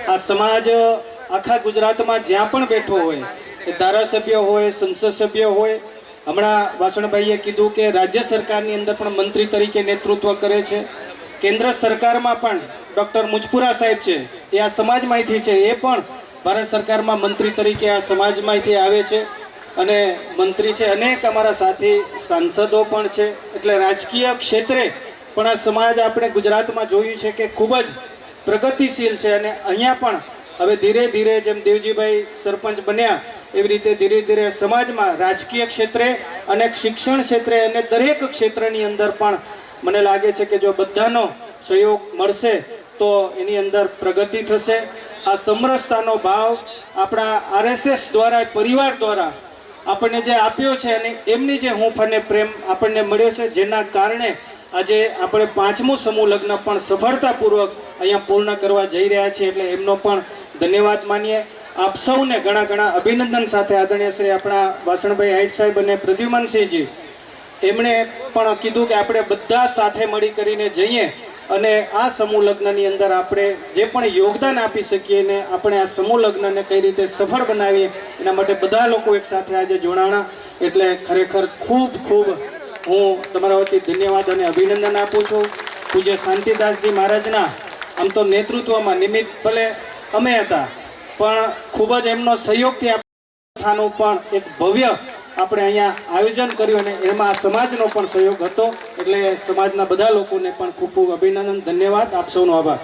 આ સમાજ આખા ગુજરાતમાં જ્યાં પણ બેઠો હોય, એ ધારાસભ્ય હોય, સંસદ સભ્ય હોય, હમણાં વાસણભાઈએ કીધું કે રાજ્ય સરકારની અંદર પણ મંત્રી તરીકે નેતૃત્વ કરે છે. કેન્દ્ર સરકારમાં પણ ડૉક્ટર મુજપુરા સાહેબ છે, એ આ સમાજમાંથી છે, એ પણ ભારત સરકારમાં મંત્રી તરીકે આ સમાજમાંથી આવે છે અને મંત્રી છે. અનેક અમારા સાથી સાંસદો પણ છે. એટલે રાજકીય ક્ષેત્રે પણ આ સમાજ આપણે ગુજરાતમાં જોયું છે કે ખૂબ જ પ્રગતિશીલ છે. અને અહીંયા પણ હવે ધીરે ધીરે જેમ દેવજીભાઈ સરપંચ બન્યા, એવી રીતે ધીરે ધીરે સમાજમાં રાજકીય ક્ષેત્રે અને શિક્ષણ ક્ષેત્રે અને દરેક ક્ષેત્રની અંદર પણ મને લાગે છે કે જો બધાનો સહયોગ મળશે તો એની અંદર પ્રગતિ થશે. આ સમરસતાનો ભાવ આપણા RSS દ્વારા, પરિવાર દ્વારા આપણને જે આપ્યો છે, અને એમની જે હૂંફ અને પ્રેમ આપણને મળ્યો છે, જેના કારણે આજે આપણે 5મું સમૂહ લગ્ન પણ સફળતાપૂર્વક અહીંયા પૂર્ણ કરવા જઈ રહ્યા છીએ. એટલે એમનો પણ ધન્યવાદ માનીએ. આપ સૌને ઘણા ઘણા અભિનંદન સાથે આદરણીય શ્રી આપણા વાસણભાઈ હાઈટ સાહેબ અને પ્રદ્યુમનસિંહજી, એમણે પણ કીધું કે આપણે બધા સાથે મળી કરીને જઈએ અને આ સમૂહ લગ્નની અંદર આપણે જે પણ યોગદાન આપી શકીએ ને આપણે આ સમૂહ લગ્નને કઈ રીતે સફળ બનાવીએ, એના માટે બધા લોકો એક સાથે આજે જોડાણા. એટલે ખરેખર ખૂબ ખૂબ હું તમારા વતી ધન્યવાદ અને અભિનંદન આપું છું. પૂજ્ય શાંતિદાસજી મહારાજના આમ તો નેતૃત્વમાં નિમિત્ત ભલે અમે હતા, પણ ખૂબ જ એમનો સહયોગથી આ કથાનું પણ એક ભવ્ય આપણે અહીંયા આયોજન કર્યું અને એમાં સમાજનો પણ સહયોગ હતો. એટલે સમાજના બધા લોકોને પણ ખૂબ ખૂબ અભિનંદન, ધન્યવાદ, આપ સૌનો આભાર.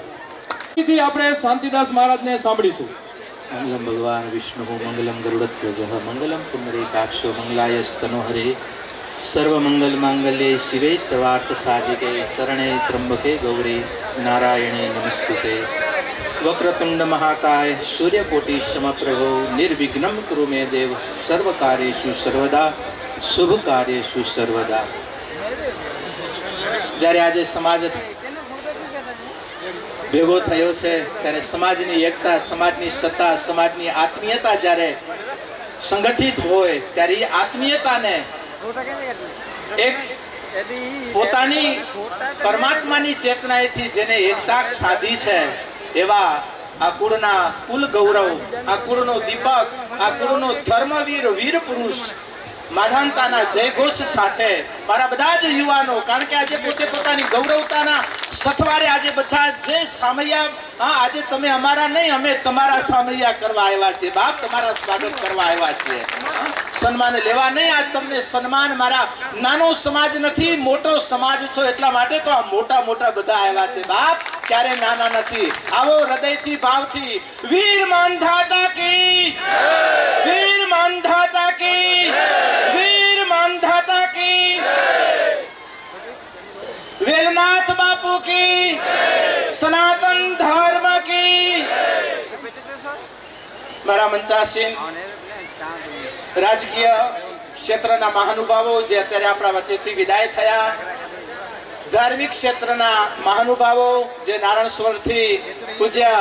થી આપણે શાંતિદાસ મહારાજને સાંભળીશું. મંગલમ ભગવાન વિષ્ણુ મંગલમ ગરુડધ્વજ મંગલમ પુંડરીકાક્ષો મંગલાય સ્તનોહરે સર્વમંગલ માંગલ્યે શિવે સર્વાર્થ સાધિકે શરણે ત્રંબકે ગૌરી નારાયણે નમસ્તુતે. વક્રતુંડ મહાકાય સૂર્યકોટિ સમપ્રભો નિર્વિઘ્નમ કુરુ મે દેવ સર્વ કાર્યેષુ સર્વદા શુભ કાર્યેષુ સર્વદા. જ્યારે આજે સમાજ ભેગો થયો છે ત્યારે સમાજની એકતા, સમાજની સત્તા, સમાજની આત્મીયતા જ્યારે સંગઠિત હોય ત્યારે એ આત્મીયતાને એક પોતાની પરમાત્માની ચેતનાએથી જેને એકતા સાધી છે એવા આ કુળના કુલ ગૌરવ, આ કુળનો દીપક, આ કુળનો ધર્મવીર, વીર પુરુષ માધાનતાના જયઘોષ સાથે મારા બધા જ યુવાનો, કારણ કે આજે પોતે પોતાની ગૌરવતાના સથવારે આજે બધા જે સામૈયા, આજે તમે અમારા નહીં, અમે તમારા સામૈયા કરવા આવ્યા છીએ બાપ, તમારા સ્વાગત કરવા આવ્યા છીએ. સન્માન લેવા નહીં, આજ તમને સન્માન, મારા નાનો સમાજ નથી, મોટો સમાજ છો એટલા માટે તો આ મોટા મોટા બધા આવ્યા છે બાપ, ક્યારે નાના નથી. આવો હૃદયથી, ભાવથી. વીર માંધાતા કી, વીર માંધાતા કી, વીર માંધાતા કી, વેલનાથ બાપુ કી, સનાતન ધર્મ કી. મારા મંચાસીન રાજકીય ક્ષેત્રના મહાનુભાવો જે અત્યારે આપણા વચ્ચેથી વિદાય થયા, ધાર્મિક ક્ષેત્રના મહાનુભાવો જે નારાયણસ્વરથી પૂજ્ય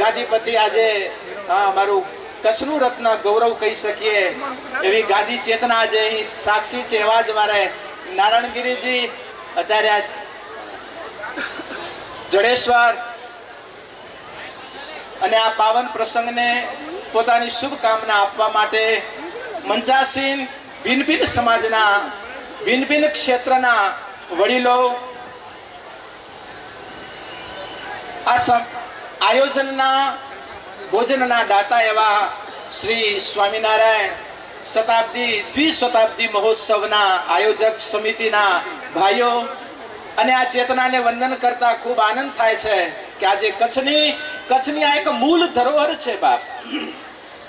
ગાદીપતિ, આજે મારું કચ્છનું રત્ન ગૌરવ કહી શકીએ એવી ગાદી ચેતના આજે અહીં સાક્ષી છે, એવા જ મારે નારાયણગીરીજી અત્યારે આ જડેશ્વર અને આ પાવન પ્રસંગને પોતાની શુભકામના આપવા માટે મંચાસીન ભિન્ન ભિન્ન સમાજના, ભિન્ન ભિન્ન ક્ષેત્રના વડીલો આ આયોજનના ભોજનના દાતા એવા શ્રી સ્વામિનારાયણ શતાબ્દી દ્વિશતાબ્દી મહોત્સવના આયોજક સમિતિના ભાઈઓ અને આ ચેતનાને વંદન કરતા ખૂબ આનંદ થાય છે કે આજે કચ્છની આ એક મૂળ ધરોહર છે બાપ.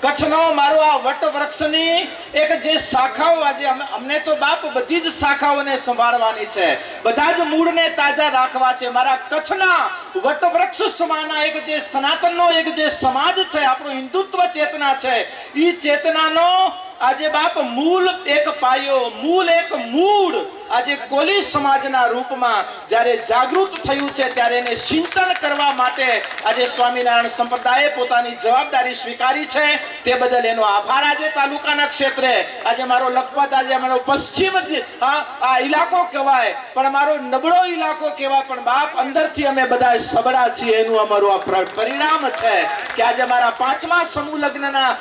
કચ્છનો મારો આ વટવૃક્ષની એક જે શાખાઓ, આજે અમને તો બાપ બધી જ શાખાઓને સંભાળવાની છે, બધા જ મૂળને તાજા રાખવા છે. મારા કચ્છના વટવૃક્ષ સમાના એક જે સનાતનનો એક જે સમાજ છે, આપણો હિન્દુત્વ ચેતના છે, એ ચેતનાનો આજે બાપ મૂળ એક પાયો, મૂળ એક મૂળ આજે કોલી સમાજના રૂપમાં જ્યારે જાગૃત થયું છે ત્યારે એને સિંચન કરવા માટે આજે સ્વામિનારાયણ સંપ્રદાયે પોતાની જવાબદારી સ્વીકારી છે. તે બદલ એનો આભાર. આજે તાલુકાના ક્ષેત્રે આજે મારો લખપત, આજે મારો પશ્ચિમ આ ઇલાકો કહેવાય પણ મારો નબળો ઇલાકો કહેવાય, પણ બાપ અંદરથી અમે બધા સબળા છીએ, એનું અમારું આ પરિણામ છે કે આજે મારા 5મા સમૂહ લગ્નના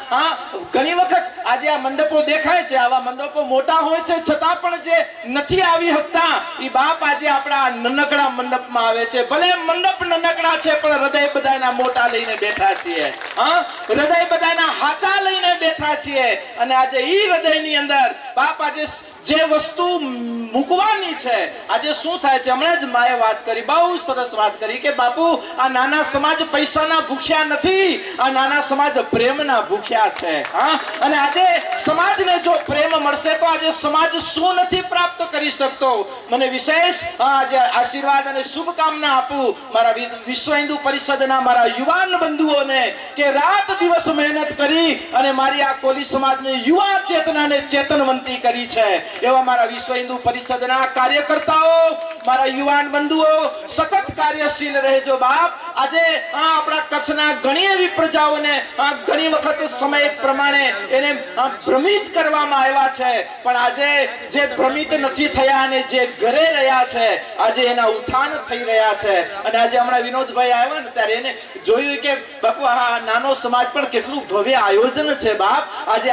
ઘણી વખત આજે આ મંડપો દેખાય છે, આવા મંડપો મોટા હોય છે છતાં પણ જે નથી આવી શકતા એ બાપ આજે આપણા નનકડા મંડપમાં આવે છે. ભલે મંડપ નનકડા છે પણ હૃદય બધાના મોટા લઈને બેઠા છીએ, હૃદય બધાના હાચા લઈને બેઠા છીએ. અને આજે ઈ હૃદયની અંદર બાપ આજે જે વસ્તુ મૂકવાની છે, આજે શું થાય છે, હમણાં જ માએ વાત કરી, બહુ સરસ વાત કરી કે બાપુ આ નાના સમાજ પૈસાના ભૂખ્યા નથી, આ નાના સમાજ પ્રેમના ભૂખ્યા છે. અને આજે સમાજને જો પ્રેમ મળશે તો આજે સમાજ શું નથી પ્રાપ્ત કરી શકતો. મને વિશેષ આજે આશીર્વાદ અને શુભકામના આપું મારા વિશ્વ હિન્દુ પરિષદના મારા યુવાન બંધુઓને કે રાત દિવસ મહેનત કરી અને મારી આ કોલી સમાજની યુવા ચેતનાને ચેતનવંતી કરી છે. એવા મારા વિશ્વ હિન્દુ પરિષદના કાર્યકર્તાઓ, મારા યુવાન બંધુઓ સતત કાર્યશીલ રહેજો બાપ. આજે આપણા કચ્છના ઘણી એવી પ્રજાઓને ઘણી વખત સમય પ્રમાણે એને ભ્રમિત કરવામાં આવ્યા છે, પણ આજે જે ભ્રમિત નથી થયા અને જે ઘરે રહ્યા છે આજે એના ઉત્થાન થઈ રહ્યા છે. અને આજે હમણાં વિનોદભાઈ આવ્યા ને ત્યારે એને જોયું કે બાપુ આ નાનો સમાજ પણ કેટલું ભવ્ય આયોજન છે બાપ. આજે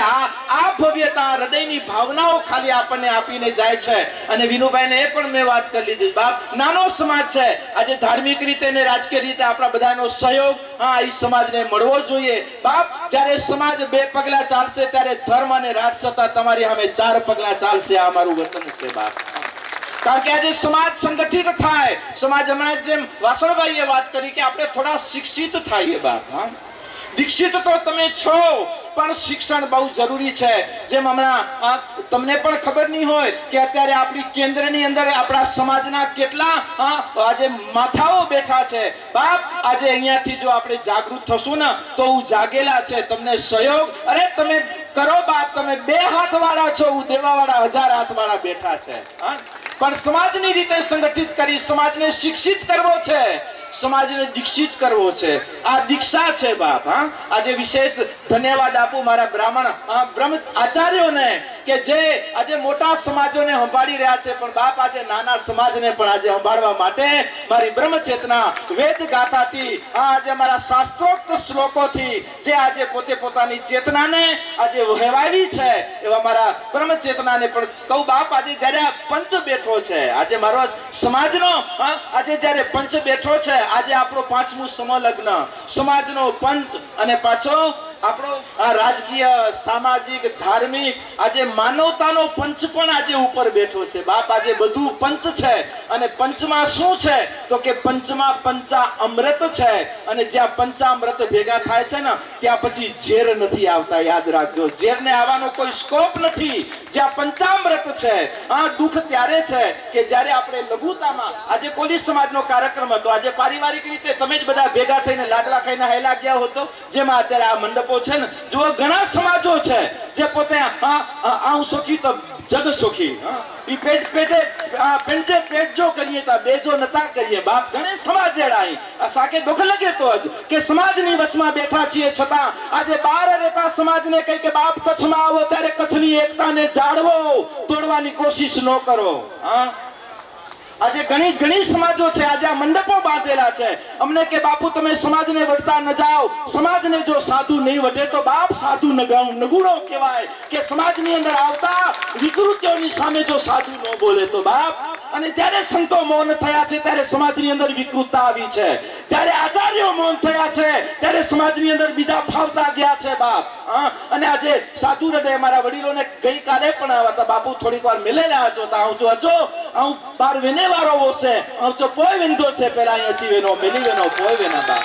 આ ભવ્યતા હૃદયની ભાવનાઓ ખાલી આપણને આપીને જાય છે. અને વિનુભાઈને એ પણ મેં વાત કરી લીધી બાપ, નાનો સમાજ છે, આજે ધાર્મિક રીતે ને રાજકીય રીતે આપણા બધાનો સહયોગ એ સમાજને મળવો જોઈએ બાપ. જ્યારે સમાજ 2 પગલા ચાલશે ત્યારે ધર્મ અને રાજસત્તા તમારી સામે 4 પગલા ચાલશે. આ મારું વચન છે બાપ. કારણ કે આજે સમાજ સંગઠિત થાય, સમાજ હમણાં જેમ વાસણભાઈએ વાત કરી કે આપણે થોડા શિક્ષિત થઈએ બાપ. દીક્ષિત તો તમે છો પણ શિક્ષણ બહુ જરૂરી છે. જેમ હમણાં તમને પણ ખબર નહીં હોય કે અત્યારે આપણી કેન્દ્રની અંદર આપણા સમાજના કેટલા આજે માથાઓ બેઠા છે બાપ. આજે અહીંયાથી જો આપણે જાગૃત થશું ને તો હું જાગેલા છે. તમને સહયોગ અરે તમે કરો બાપ. તમે 2 હાથવાળા છો, હું દેવાવાળા 1000 હાથવાળા બેઠા છે. પણ સમાજની રીતે સંગઠિત કરી સમાજને શિક્ષિત કરવો છે, સમાજને દીક્ષિત કરવો છે. આ દીક્ષા છે બાપ. આજે વિશેષ ધન્યવાદ આપું મારા બ્રહ્મ આચાર્યોને કે જે આજે મોટા સમાજોને સંભાળી રહ્યા છે પણ બાપ આજે નાના સમાજને પણ આજે સંભાળવા માટે મારી બ્રહ્મ ચેતના વેદ ગાથાથી આજે મારા શાસ્ત્રોક્ત શ્લોકોથી જે આજે પોતે પોતાની ચેતનાને આજે વહેવાવી છે એવા મારા બ્રહ્મ ચેતનાને પણ કહું બાપ. આજે જ્યારે આ પંચ બેઠો છે, આજે મારો સમાજનો આજે જ્યારે પંચ બેઠો છે, આજે આપણો 5મું સમલગ્ન સમાજનો પંચ અને પાછો આપણો રાજકીય સામાજિક ધાર્મિક આજે માનવતાનો પંચ પણ આજે ઉપર બેઠો છે બાપ. આજે બધું પંચ છે અને પંચમાં શું છે તો કે પંચમાં પંચા અમૃત છે અને જ્યાં પંચામૃત ભેગા થાય છે ને ત્યાં પછી ઝેર નથી આવતા. યાદ રાખજો, ઝેરને આવવાનો કોઈ સ્કોપ નથી જ્યાં પંચામૃત છે. દુઃખ ત્યારે છે કે જ્યારે આપણે લઘુતામાં આજે કોલી સમાજનો કાર્યક્રમ હતો. આજે પારિવારિક રીતે તમે જ બધા ભેગા થઈને લાડવા ખાઈને હેલા ગયા હતો. જેમાં અત્યારે આ મંડપો છે ને જો ઘણા સમાજો છે જે પોતે આઉં સુખી તો જગ સુખી પેટ જો કરીએ તો બેજો નતા કરીએ બાપ. ઘણે સમાજ એડાય સાકે દુઃખ લગે તો જ કે સમાજની વચમાં બેઠા છીએ છતાં આજે બહાર રહેતા સમાજને કહી કે બાપ કચ્છમાં આવો ત્યારે કચ્છની એકતાને જાળવો, તોડવાની કોશિશ ન કરો. આજે ઘણી સમાજો છે આજે આ મંડપો બાંધેલા છે અમને કે બાપુ તમે સમાજને વટતા ન જાઓ. સમાજને જો સાધુ નહીં વટે તો બાપ સાધુ નગુણો કહેવાય કે સમાજની અંદર આવતા વિકૃતિઓની સામે જો સાધુ ન બોલે તો બાપ. અને જ્યારે સંતો મૌન થયા છે ત્યારે સમાજની અંદર વિકૃતતા આવી છે. જ્યારે આચાર્યો મૌન થયા છે ત્યારે સમાજની અંદર બીજા ફાવતા ગયા છે બાપ. અને આજે સાધુ હૃદય મારા વડીલોને ગઈકાલે પણ આવ્યા બાપુ થોડીક વાર મિલેલા હતો તો આવજો અચો આવું બાર વિને વારો વોસે આવજો પોય વિંદો છે પેલા અહીં અચી વેનો મિલી વેનો પોય વેના બાપ.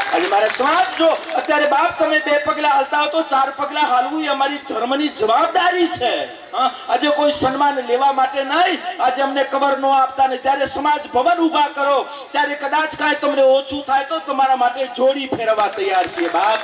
આજે મારે સમાજ જો અત્યારે બાપ તમે 2 પગલા હાલતા હો તો 4 પગલા હાલવું એ અમારી ધર્મની જવાબદારી છે. આજે કોઈ સન્માન લેવા માટે નહીં, આજે અમને કબર ન આપતા ને જ્યારે સમાજ ભવન ઊભા કરો ત્યારે કદાચ કાંઈ તમને ઓછું થાય તો તમારા માટે જોડી ફેરવા તૈયાર છીએ બાપ.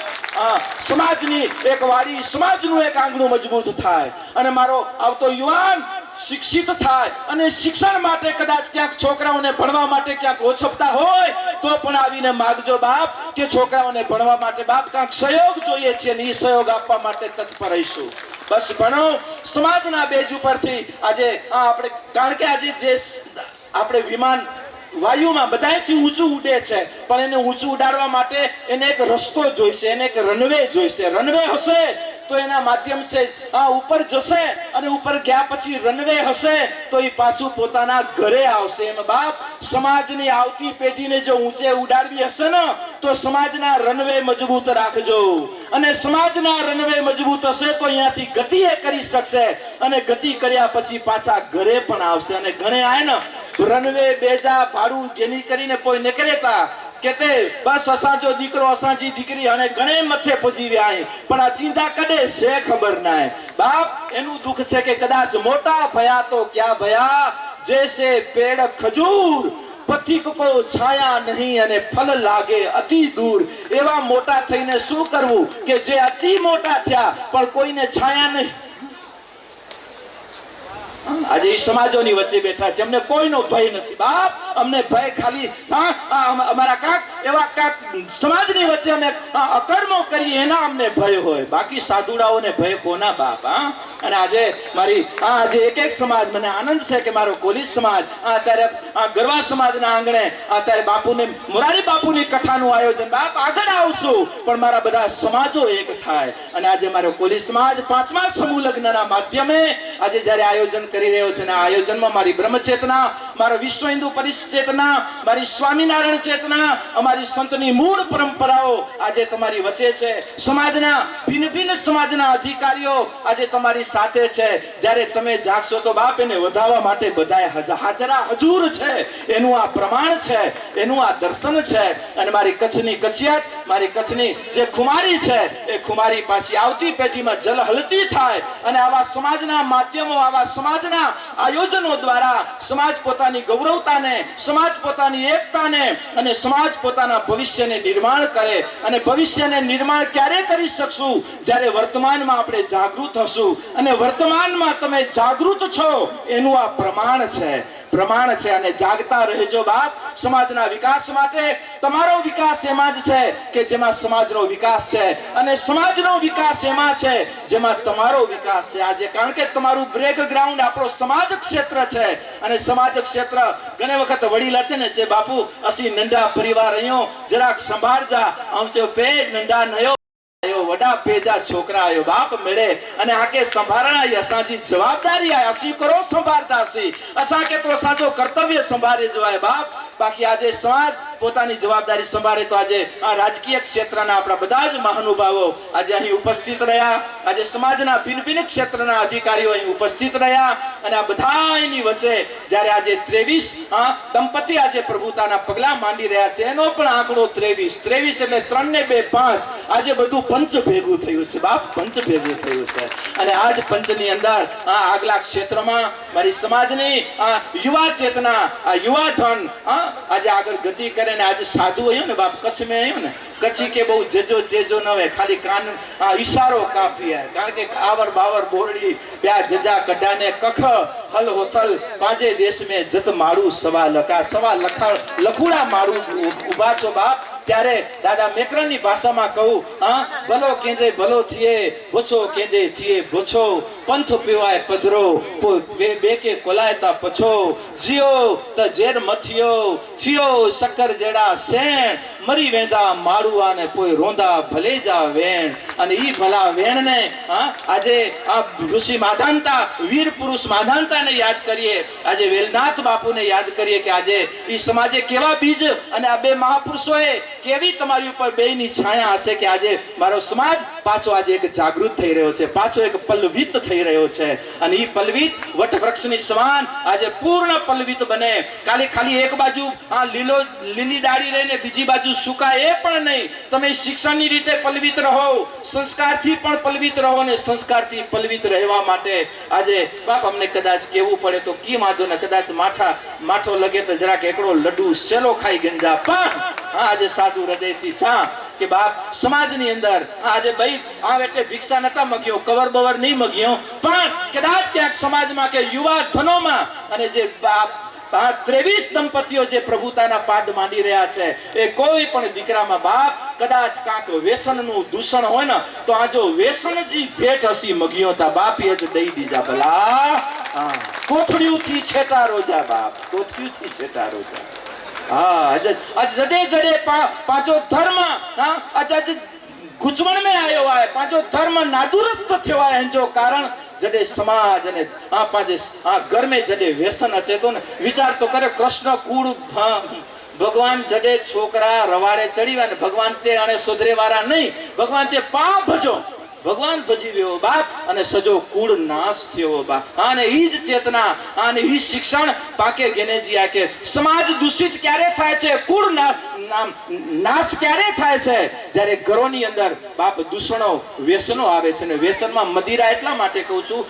સમાજની એક વાડી, સમાજનું એક આંગણું મજબૂત થાય અને મારો આવતો યુવાન શિક્ષિત થાય અને શિક્ષણ માટે કદાચ ક્યાંક છોકરાઓને ભણવા માટે ક્યાંક ઓછપતા હોય તો પણ આવીને માગજો બાપ કે છોકરાઓને ભણવા માટે બાપ કાંઈક સહયોગ જોઈએ છે ને એ સહયોગ આપવા માટે તત્પર રહીશું. બસ ભણો સમાજના બેજ ઉપરથી આજે આપણે કારણ કે આજે જે આપણે વિમાન વાયુમાં બધાથી ઊંચું ઉડે છે પણ એને ઊંચું ઉડાડવા માટે એને એક રસ્તો જોઈશે, એને એક રનવે જોઈશે. રનવે હશે તો એના માધ્યમ સે ઉપર જશે અને ઉપર ગયા પછી રનવે હશે તો એ પાછું પોતાના ઘરે આવશે. એમ બાપ સમાજની આવતી પેઢીને જો ઊંચે ઉડાડવી હશે ને તો સમાજના રનવે મજબૂત રાખજો અને સમાજના રનવે મજબૂત હશે તો અહીંયાથી ગતિ એ કરી શકશે અને ગતિ કર્યા પછી પાછા ઘરે પણ આવશે. અને ઘણે આય ને રનવે બેજા ભાડું જેની કરીને કોઈ ન કરેતા કેતે બસ અસાંજો દીકરો અસાંજી દીકરી અને ઘણે મથે પહોંચી રહ્યા પણ આ ચિંતા કડે છે ખબર ના બાપ. એનું દુઃખ છે કે કદાચ મોટા ભયા તો ક્યાં ભયા જૈસે પેડ ખજૂર પથિક કો છાયા નહીં અને ફલ લાગે અતિ દૂર. એવા મોટા થઈને શું કરવું કે જે અતિ મોટા થયા પણ કોઈને છાયા નહીં. આજે એ સમાજોની વચ્ચે બેઠા છે. અમને કોઈનો ભય નથી બાપ. અમને ભય ખાલી અમારા કાંક એવા કાંક સમાજની વચ્ચે અમે અકર્મો કરીએ એના અમને ભય હોય, બાકી સાધુડાઓને ભય કોના બાપ. અને આજે મારી આજે એક સમાજ મને આનંદ છે કે મારો કોલી સમાજ અત્યારે ગરવા સમાજના આંગણે અત્યારે બાપુને મોરારી બાપુની કથાનું આયોજન બાપ આગળ આવશું પણ મારા બધા સમાજો એક થાય. અને આજે મારો કોલી સમાજ 5મા સમૂહ લગ્નના માધ્યમે આજે જ્યારે આયોજન કરી રહ્યો છે અને આ આયોજનમાં મારી બ્રહ્મચેતના મારો વિશ્વ હિન્દુ પરિષદ ચેતના, મારી સ્વામિનારાયણ ચેતના, અમારી સંતની મૂળ પરંપરાઓ આજે તમારી વચ્ચે છે. સમાજના ભિન્ન ભિન્ન સમાજના અધિકારીઓ આજે તમારી સાથે છે. જ્યારે તમે જાગશો તો બાપ એને વધાવવા માટે બધાએ હાજરા હજૂર છે. એનું આ પ્રમાણ છે, એનું આ દર્શન છે. અને મારી કચ્છની કચિયાત, મારી કચ્છની જે ખુમારી છે એ ખુમારી પાછી આવતી પેઢીમાં જલહલતી થાય. અને આવા સમાજના માધ્યમો, આવા સમાજના આયોજનો દ્વારા સમાજ પોતાની ગૌરવતાને, સમાજ પોતાની એકતાને અને સમાજ પોતાના ભવિષ્યને નિર્માણ કરે. અને ભવિષ્યને નિર્માણ ક્યારે કરી શકશું? જ્યારે વર્તમાનમાં આપણે જાગૃત હશું. અને વર્તમાનમાં તમે જાગૃત છો એનું આ પ્રમાણ છે. અને જાગતા રહેજો બાપ. સમાજના વિકાસ માટે તમારો વિકાસ એમાં જ છે કે જેમાં સમાજનો વિકાસ છે, અને સમાજનો વિકાસ એમાં છે જેમાં તમારો વિકાસ છે. આજે કારણ કે તમારું બ્રેકગ્રાઉન્ડ આપણો સમાજ ક્ષેત્ર છે. અને સમાજ ક્ષેત્ર ઘણી વખત વડીલા છે ને જે બાપુ અસી નંઢા પરિવાર અહીંયા જરાક સંભાળજા, આમ છે પેજ નંઢા નયો વડા પેજા છોકરા આયો બાપ મળે અને આકે સંભાળણા અસાંજી જવાબદારી આ અસી કરો સંભાળતા સી અસાંકે તો અસાંજો કર્તવ્ય સંભાળે જોવાય બાપ. બાકી આજે સમાજ પોતાની જવાબદારી સંભાળે તો આજે આ રાજકીય ક્ષેત્રના આપણા બધા જ મહાનુભાવો આજે અહીં ઉપસ્થિત રહ્યા. આજે સમાજના ભિન્ન ભિન્ન ક્ષેત્રના અધિકારીઓ અહીં ઉપસ્થિત રહ્યા. અને આ બધાની વચ્ચે જ્યારે આજે 23 દંપતી આજે પ્રભુતાના પગલા માંડી રહ્યા છે, એનો પણ આંકડો 23 એટલે 3 ને 2 5. આજે બધું પંચ ભેગું થયું છે બાપ, પંચ ભેગું થયું છે. અને આજ પંચની અંદર આગલા ક્ષેત્રમાં મારી સમાજની યુવા ચેતના, આ યુવા ધન આજે આગળ ગતિ કરે. ને આજે સાધુ આવ્યો ને બાપ, કચ્છ में આવ્યો ને, કચ્છી કે બહુ જેજો ન હોય, ખાલી કાન ઈશારો કાફી હે. કારણ કે આવર બાવર બોરડી પ્યા જજા કઢાને કખ હલ હોથલ પાંજે દેશ में જત મારું સવા લખુડા મારું ઉભા છો બાપ. ત્યારે દાદા મેકરણની ભાષામાં કહું, ભલો કેંદે ભલો થઈએ, ભોછો કેંદે થઈએ ભોછો, પંથ પીવાય પધરો બે કે કોલાયતા પછો, જીઓ ત ઝેર મથિયો થિયો શક્કર જેડા શેણ, મરી વેંદા માળુઆ ને પોય રોંદા ભલે જા વેણ. અને ઈ ભલા વેણ ને આજે આ ઋષિ માધાનતા, વીર પુરુષ માધાનતાને યાદ કરીએ, આજે વેલનાથ બાપુને યાદ કરીએ કે આજે ઈ સમાજે કેવા બીજ અને આ બે મહાપુરુષોએ કેવી તમારી ઉપર બેયની છાયા હશે કે આજે મારો સમાજ પાછો આજે એક જાગૃત થઈ રહ્યો છે, પાછો એક પલ્લવિત થઈ રહ્યો છે. અને ઈ પલ્લવિત વટવૃક્ષની સમાન આજે પૂર્ણ પલ્લવિત બને. ખાલી એક બાજુ લીલી ડાળી રહીને બીજી બાજુ સુકા એ પણ નહીં. તમે શિક્ષણની રીતે પલ્લવિત રહો, સંસ્કારથી પણ પલ્લવિત રહો. અને સંસ્કારથી પલ્લવિત રહેવા માટે આજે બાપ અમને કદાચ કેવું પડે તો કી વાંધો ને, કદાચ માઠો લગે તો જરાક એકડો લડ્ડુ સેલો ખાઈ ગંજા. પણ આજે સાધુ હૃદયથી છા કે બાપ સમાજની અંદર આજે ભાઈ એટલે ભિક્ષા નતા મગ્યો, કવર બવર નહીં મગ્યો, પણ કદાચ ક્યાંક સમાજમાં કે યુવા ધનોમાં અને જે 23 દંપતીઓ જે પ્રભુતાના પાદ માંડી રહ્યા છે એ કોઈ પણ દીકરામાં બાપ કદાચ કાંક વ્યસનનું દૂષણ હોય ને તો આ જો વ્યસનજી ભેટ હસી મગ્યો તા બાપ એ જ દઈ દીજા ભલા. કોથળીઓથી છેટા રોજા બાપ, કોથળીઓથી છેટા રોજા. जडे पांचो धर्म गुजवण में आयो है, पांचो धर्म नादुरुस्त थयो है. जो कारण जडे समाज ने पांचे घर में जडे व्यसन अचे तो विचार तो करे कृष्ण कूड़ भगवान जडे छोकरा रवाड़े चढ़ी ने भगवान ते अने सुधरे वाला नहीं, भगवान ते पाप भजो, भगवान भजीव्यो बाप અને સજો કુળ નાશ થયો બાપ. અને ઈ જ ચેતના અને ઈ શિક્ષણ પાકે ગેનેજી આ કે સમાજ દૂષિત ક્યારે થાય છે, કુળ નાશ ક્યારે થાય છે? જ્યારે ઘરોની અંદર બાપ દૂષણો વ્યસનો આવે છે. ને વ્યસનમાં મદિરા એટલા માટે કહું છું,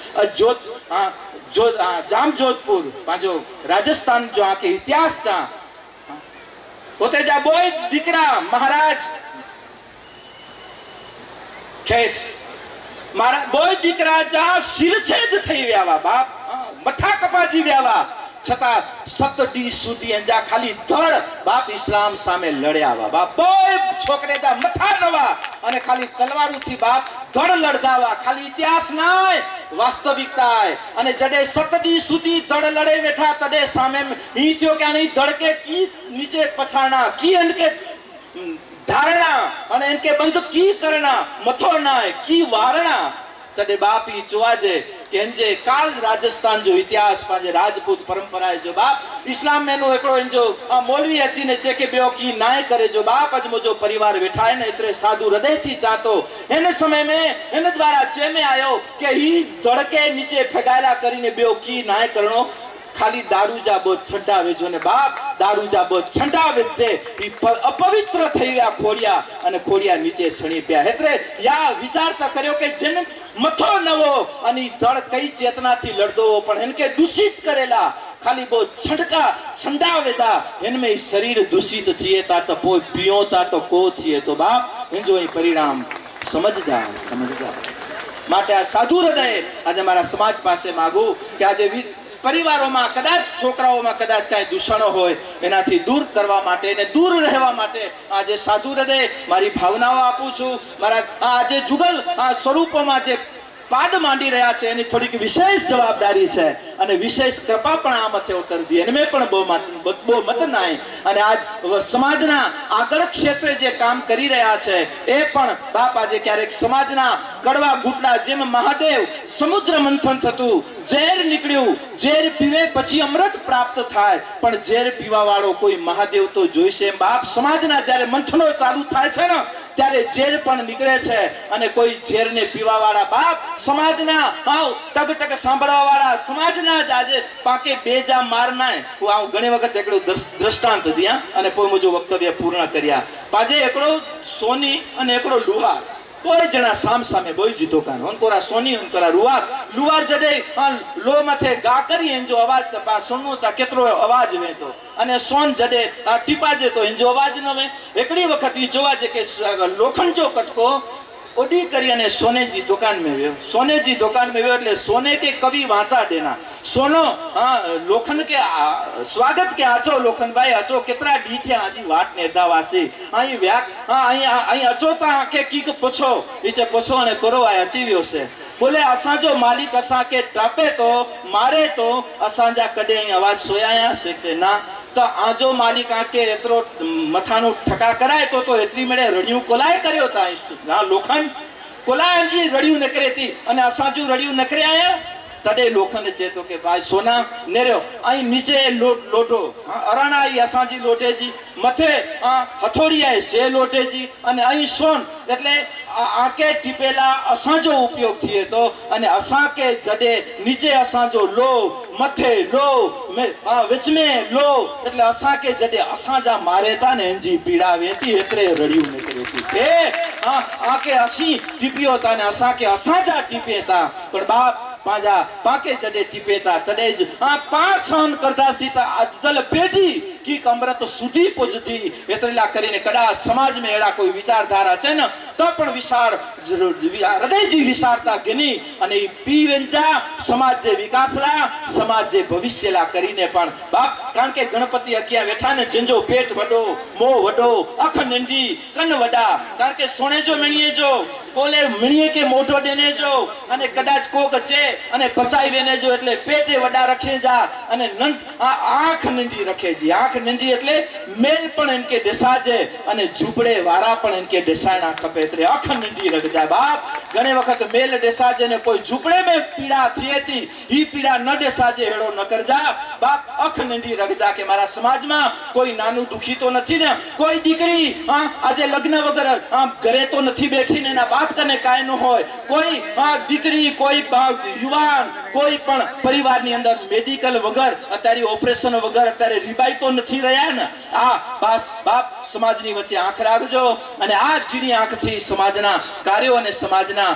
જામ જોધપુર પાછો રાજસ્થાન જો આ કે ઇતિહાસ ચા પોતે જા બોય દીકરા મહારાજ ખેસ મારા બોય દીકરા જા શિરછેદ થઈ વ્યાવા બાપ, મથા કપાજી વ્યાવા છતાં 7 દી સુધી અંજા ખાલી ધડ બાપ ઇસ્લામ સામે લડ્યા બાપ. બોય છોકરે જા મથા નવા અને ખાલી તલવારોથી બાપ ધડ લડદાવા. ખાલી ઇતિહાસ નાય વાસ્તવિકતા. અને જડે 7 દી સુધી ધડ લડે બેઠા તડે સામે ઈ થયો કે આની ધડકે કી નીચે પછાણા કી અનકે धारणा અને इनके बंध की करना मथो नाय की वारणा तॾहिं बाप ई चुवाजे कि हिनजे काल राजस्थान जो इतिहास पंहिंजे राजपूत परंपरा जो बाप इस्लाम में नो हिकिड़ो हिनजो मौलवी अची ने चए कि ॿियो की नाए करे जो बाप अॼु मुंहिंजो परिवार वेठा आहिनि एतिरे साधु हृदय थी चां थो हिन समय में हिन द्वारा चए में आयो कि ही धड़के नीचे फेगायला કરીને ॿियो की नाए करणो खाली दारू जा बो छंडा वेझो ने बाप दारू जा बो छंडा विधे ई अपवित्र થઈ ગયા ખોડિયા અને ખોડિયા નીચે છણી પ્યા એટલે યા વિચાર તા કર્યો કે જન મથો નવો અને ધડ કઈ ચેતનાથી લડદો પણ એનકે દૂષિત કરેલા ખાલી બો છંડકા છંડા વેધા એનમે શરીર દૂષિત થઈએ તા તો પોઈ પીઓ તા તો કો થઈએ તો બાપ એંજો એ પરિણામ સમજ જા માટે આ સાધુ હૃદય આજે મારા સમાજ પાસે માગું કે આજે પરિવારોમાં કદાચ છોકરાઓમાં કદાચ કાંઈ દૂષણો હોય એનાથી દૂર કરવા માટે અને દૂર રહેવા માટે આજે સાધુ હૃદય મારી ભાવનાઓ આપું છું મારા આજે જુગલ સ્વરૂપોમાં જે પાદ માંડી રહ્યા છે એની થોડીક વિશેષ જવાબદારી છે અને વિશેષ કૃપા પણ આ મથે ઉતરતી એને મેં પણ બહુ મત નાય અને આજ સમાજના આગળ ક્ષેત્રે જે કામ કરી રહ્યા છે એ પણ બાપ આજે ક્યારેક સમાજના કડવા ઘૂંટડા જેમ મહાદેવ સમુદ્ર મંથન થતું ઝેર નીકળ્યું ઝેર પીવે પછી અમૃત પ્રાપ્ત થાય પણ ઝેર પીવા વાળો કોઈ મહાદેવ તો જોઈશે બાપ સમાજના જ્યારે મંથનો ચાલુ થાય છે ને ત્યારે ઝેર પણ નીકળે છે અને કોઈ ઝેરને પીવા વાળા બાપ સમાજના ટક સાંભળવા વાળા સમાજના જ આજે પાકે બેજા મારનાય હું આ ઘણી વખત એકડો દ્રષ્ટાંત દિયા અને પોઈ મુજો વક્તવ્ય પૂર્ણ કર્યા પાજે એકડો સોની અને એકડો લુહાર કોઈ જણા સામ સામે બોઈ જીતો કાન હોનકોરા સોની હોનકોરા લુવાર જડે લો માથે ગા કરી એંજો અવાજ તપા સોનો તા કેતરો અવાજ વેતો અને સોન જડે ટીપાજે તો એંજો અવાજ ન વે એકડી વખત ઈ જોવાજે કે લોખંડ જો કટકો ओडी करी अने सोने जी दुकान में व्यो सोने जी दुकान में व्यो એટલે सोने के कवि वाचा देना सोनो लोखंड के स्वागत के आचो लोखंड भाई आचो केतरा डी थे आजी वाट ने दावासी आई व्याक आई आचो ता के कीक पूछो इचे पूछो अने करो आ अचीव्यो से बोले असा जो मालिक असा के टापे तो मारे तो असा जा कदे आई आवाज सोयाया से के ना तो आजो मालिक आके एतरो मथानु ठका कराय तो एतरी मेळे रडियू कोलाय कर्यो ता ना लोखंड कोलाय जी रडियू न करे थी अने असाजू रडियू न करे आया तडे लोखंड चेतो के भाई सोना नेरो आई नीचे लोटो अराणा आई असाजी लोटे जी मथे हथोड़ी आई से लोटे जी अने आई सोन એટલે आके टीपेला असाजो उपयोग थिए तो अने असा के जडे नीचे असाजो लो मथे लो विच में लो એટલે असा के जडे असाजा मारे ता ने जी पीड़ा वेती एतरे रडियू ने करेती के आके असी टीपियो ता ने असा के असाजा टीपेता पण बाप पाजा पाके जडे टीपेता तडे ज पांच सहन करता सीता अजदल पेटी की अमृत सुधी पहुंचती एतरेला करीने कदा समाज में एड़ा कोई विचारधारा छे न तो पण विशाळ हृदय जी विचारता गनी अने पीवेंजा समाज जे विकासला समाज जे भविष्यला करीने पण बाप कारण के गणपति अकिया बैठा ने जिंजो पेट वडो मोह वडो अख नंडी कन वडा कारण के सोने जो मणिए जो बोले मणिए के मोटो देने जो अने कदाच कोक चे अने पचाई वेने जो એટલે પેટે વડા રખે જા અને આંખ નંડી રખે જી આંખ નંડી એટલે મેલ પણ એનકે ડસાજે અને ઝૂપડે વારા પણ એનકે ડસાણા ખપે એટલે આંખ નંડી રખ જા બાપ ઘણે વખત મેલ ડસાજે ને કોઈ ઝૂપડે મે પીડા થીતી ઈ પીડા ન ડસાજે હેડો ન કરજા બાપ આંખ નંડી રખ જા કે મારા સમાજમાં કોઈ નાનું દુખી તો નથી ને કોઈ દીકરી આજે લગ્ન વગર ઘરે તો નથી બેઠી ને એના બાપ તને કાય ન હોય કોઈ દીકરી કોઈ યુવાન કોઈ પણ પરિવારની અંદર મેડિકલ વગર અત્યારે ઓપરેશન વગર અત્યારે રીબાઈ તો નથી રહ્યા ને આ બસ બાપ સમાજની વચ્ચે આંખ રાખજો અને આ જીણી આંખથી સમાજના કાર્યો અને સમાજના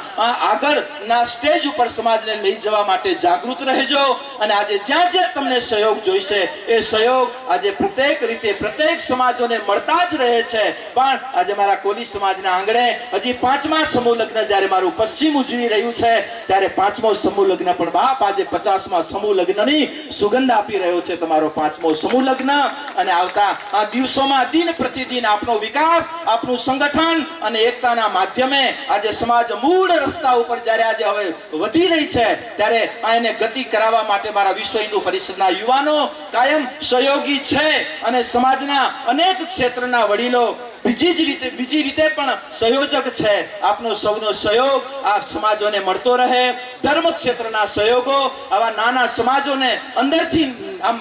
આગળના સ્ટેજ ઉપર સમાજને લઈ જવા માટે જાગૃત રહેજો અને આજે જ્યાં જ્યાં તમને સહયોગ જોઈશે એ સહયોગ આજે પ્રત્યેક રીતે પ્રત્યેક સમાજોને મળતા જ રહે છે પણ આજે મારા કોલી સમાજના આંગણે હજી પાંચમા સમૂહ લગ્ન જ્યારે મારું પશ્ચિમ ઉજવી રહ્યું છે ત્યારે પાંચમો સમૂહ લગ્ન પણ બાપ આજે 50મા સમૂહ લગ્નની સુગંધ આપી રહ્યો છે તમારો પાંચમો સમૂહ લગ્ન અને આવતા આ દિવસોમાં દિન પ્રતિદિન આપનો વિકાસ આપનું સંગઠન અને એકતાના માધ્યમે આજે સમાજ મૂળ રસ્તા ઉપર જ્યારે આજે હવે વધી રહી છે ત્યારે આને ગતિ કરાવવા માટે મારા વિશ્વ હિન્દુ પરિષદના યુવાનો કાયમ સહયોગી છે અને સમાજના અનેક ક્ષેત્રના વડીલો બીજી રીતે પણ સહયોજક છે. આપનો સૌનો સહયોગ આ સમાજોને મળતો રહે. ધર્મ ક્ષેત્રના સહયોગો આવા નાના સમાજોને અંદરથી આમ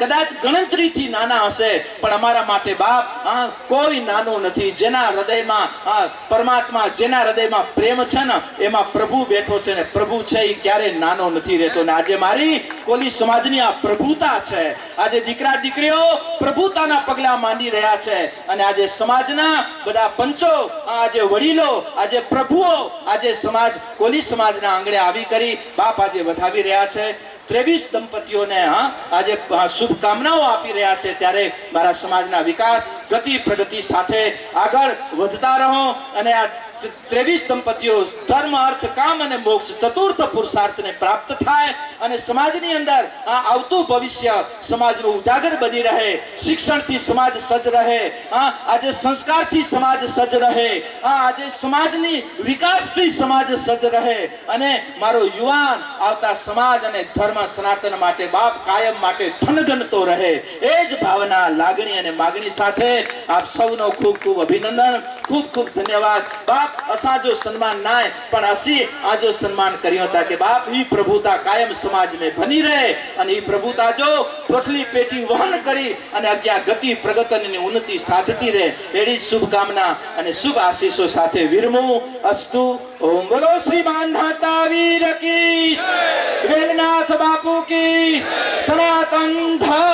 કદાચ ગણતરીથી નાના હશે પણ અમારા માટે બાપ કોઈ નાનું નથી. જેના હૃદયમાં પરમાત્મા, જેના હૃદયમાં પ્રેમ છે ને એમાં પ્રભુ બેઠો છે ને પ્રભુ છે એ ક્યારેય નાનો નથી રહેતો. ને આજે મારી કોલી સમાજની આ પ્રભુતા છે. આજે દીકરા દીકરીઓ પ્રભુતાના પગલા માંડી રહ્યા છે અને આજે સમાજના બધા પંચો, આજે વડીલો, આજે પ્રભુઓ આજે સમાજ કોલી સમાજના આંગણે આવી કરી બાપ આજે વધાવી રહ્યા છે. 23 દંપતીઓને આજે શુભકામનાઓ આપી રહ્યા છે. ત્યારે મારા સમાજના વિકાસ, ગતિ પ્રગતિ સાથે આગળ વધતા રહો અને આ 23 દંપતીઓ ધર્મ, અર્થ, કામ અને મોક્ષ ચતુર્થ પુરુષાર્થને પ્રાપ્ત થાય અને સમાજની અંદર આવતું ભવિષ્ય સમાજનું ઉજાગર બની રહે. શિક્ષણથી સમાજ સજ્જ રહે, આજે સંસ્કારથી સમાજ સજ્જ રહે, આજે સમાજની વિકાસથી સમાજ સજ્જ રહે અને મારો યુવાન આવતા સમાજ અને ધર્મ સનાતન માટે બાપ કાયમ માટે થનગનતો રહે. એ જ ભાવના, લાગણી અને માગણી સાથે આપ સૌનો ખૂબ ખૂબ અભિનંદન, ખૂબ ખૂબ ધન્યવાદ. બાપ असाजो सम्मान नाय पण असी आजो सम्मान करियो ताकि बाप ही प्रभुता कायम समाज में बनी रहे અને એ પ્રભુતા જો પોટલી પેટી વહન કરી અને અગ્યા ગતિ પ્રગતિની ઉન્નતિ સાધતી રહે એડી શુભકામના અને શુભ આશીષો સાથે વિરમું. અસ્તુ. ઓમ બોલો શ્રી માનતા વીર કી, વેલનાથ બાપુ કી, સનાતન ધર્મ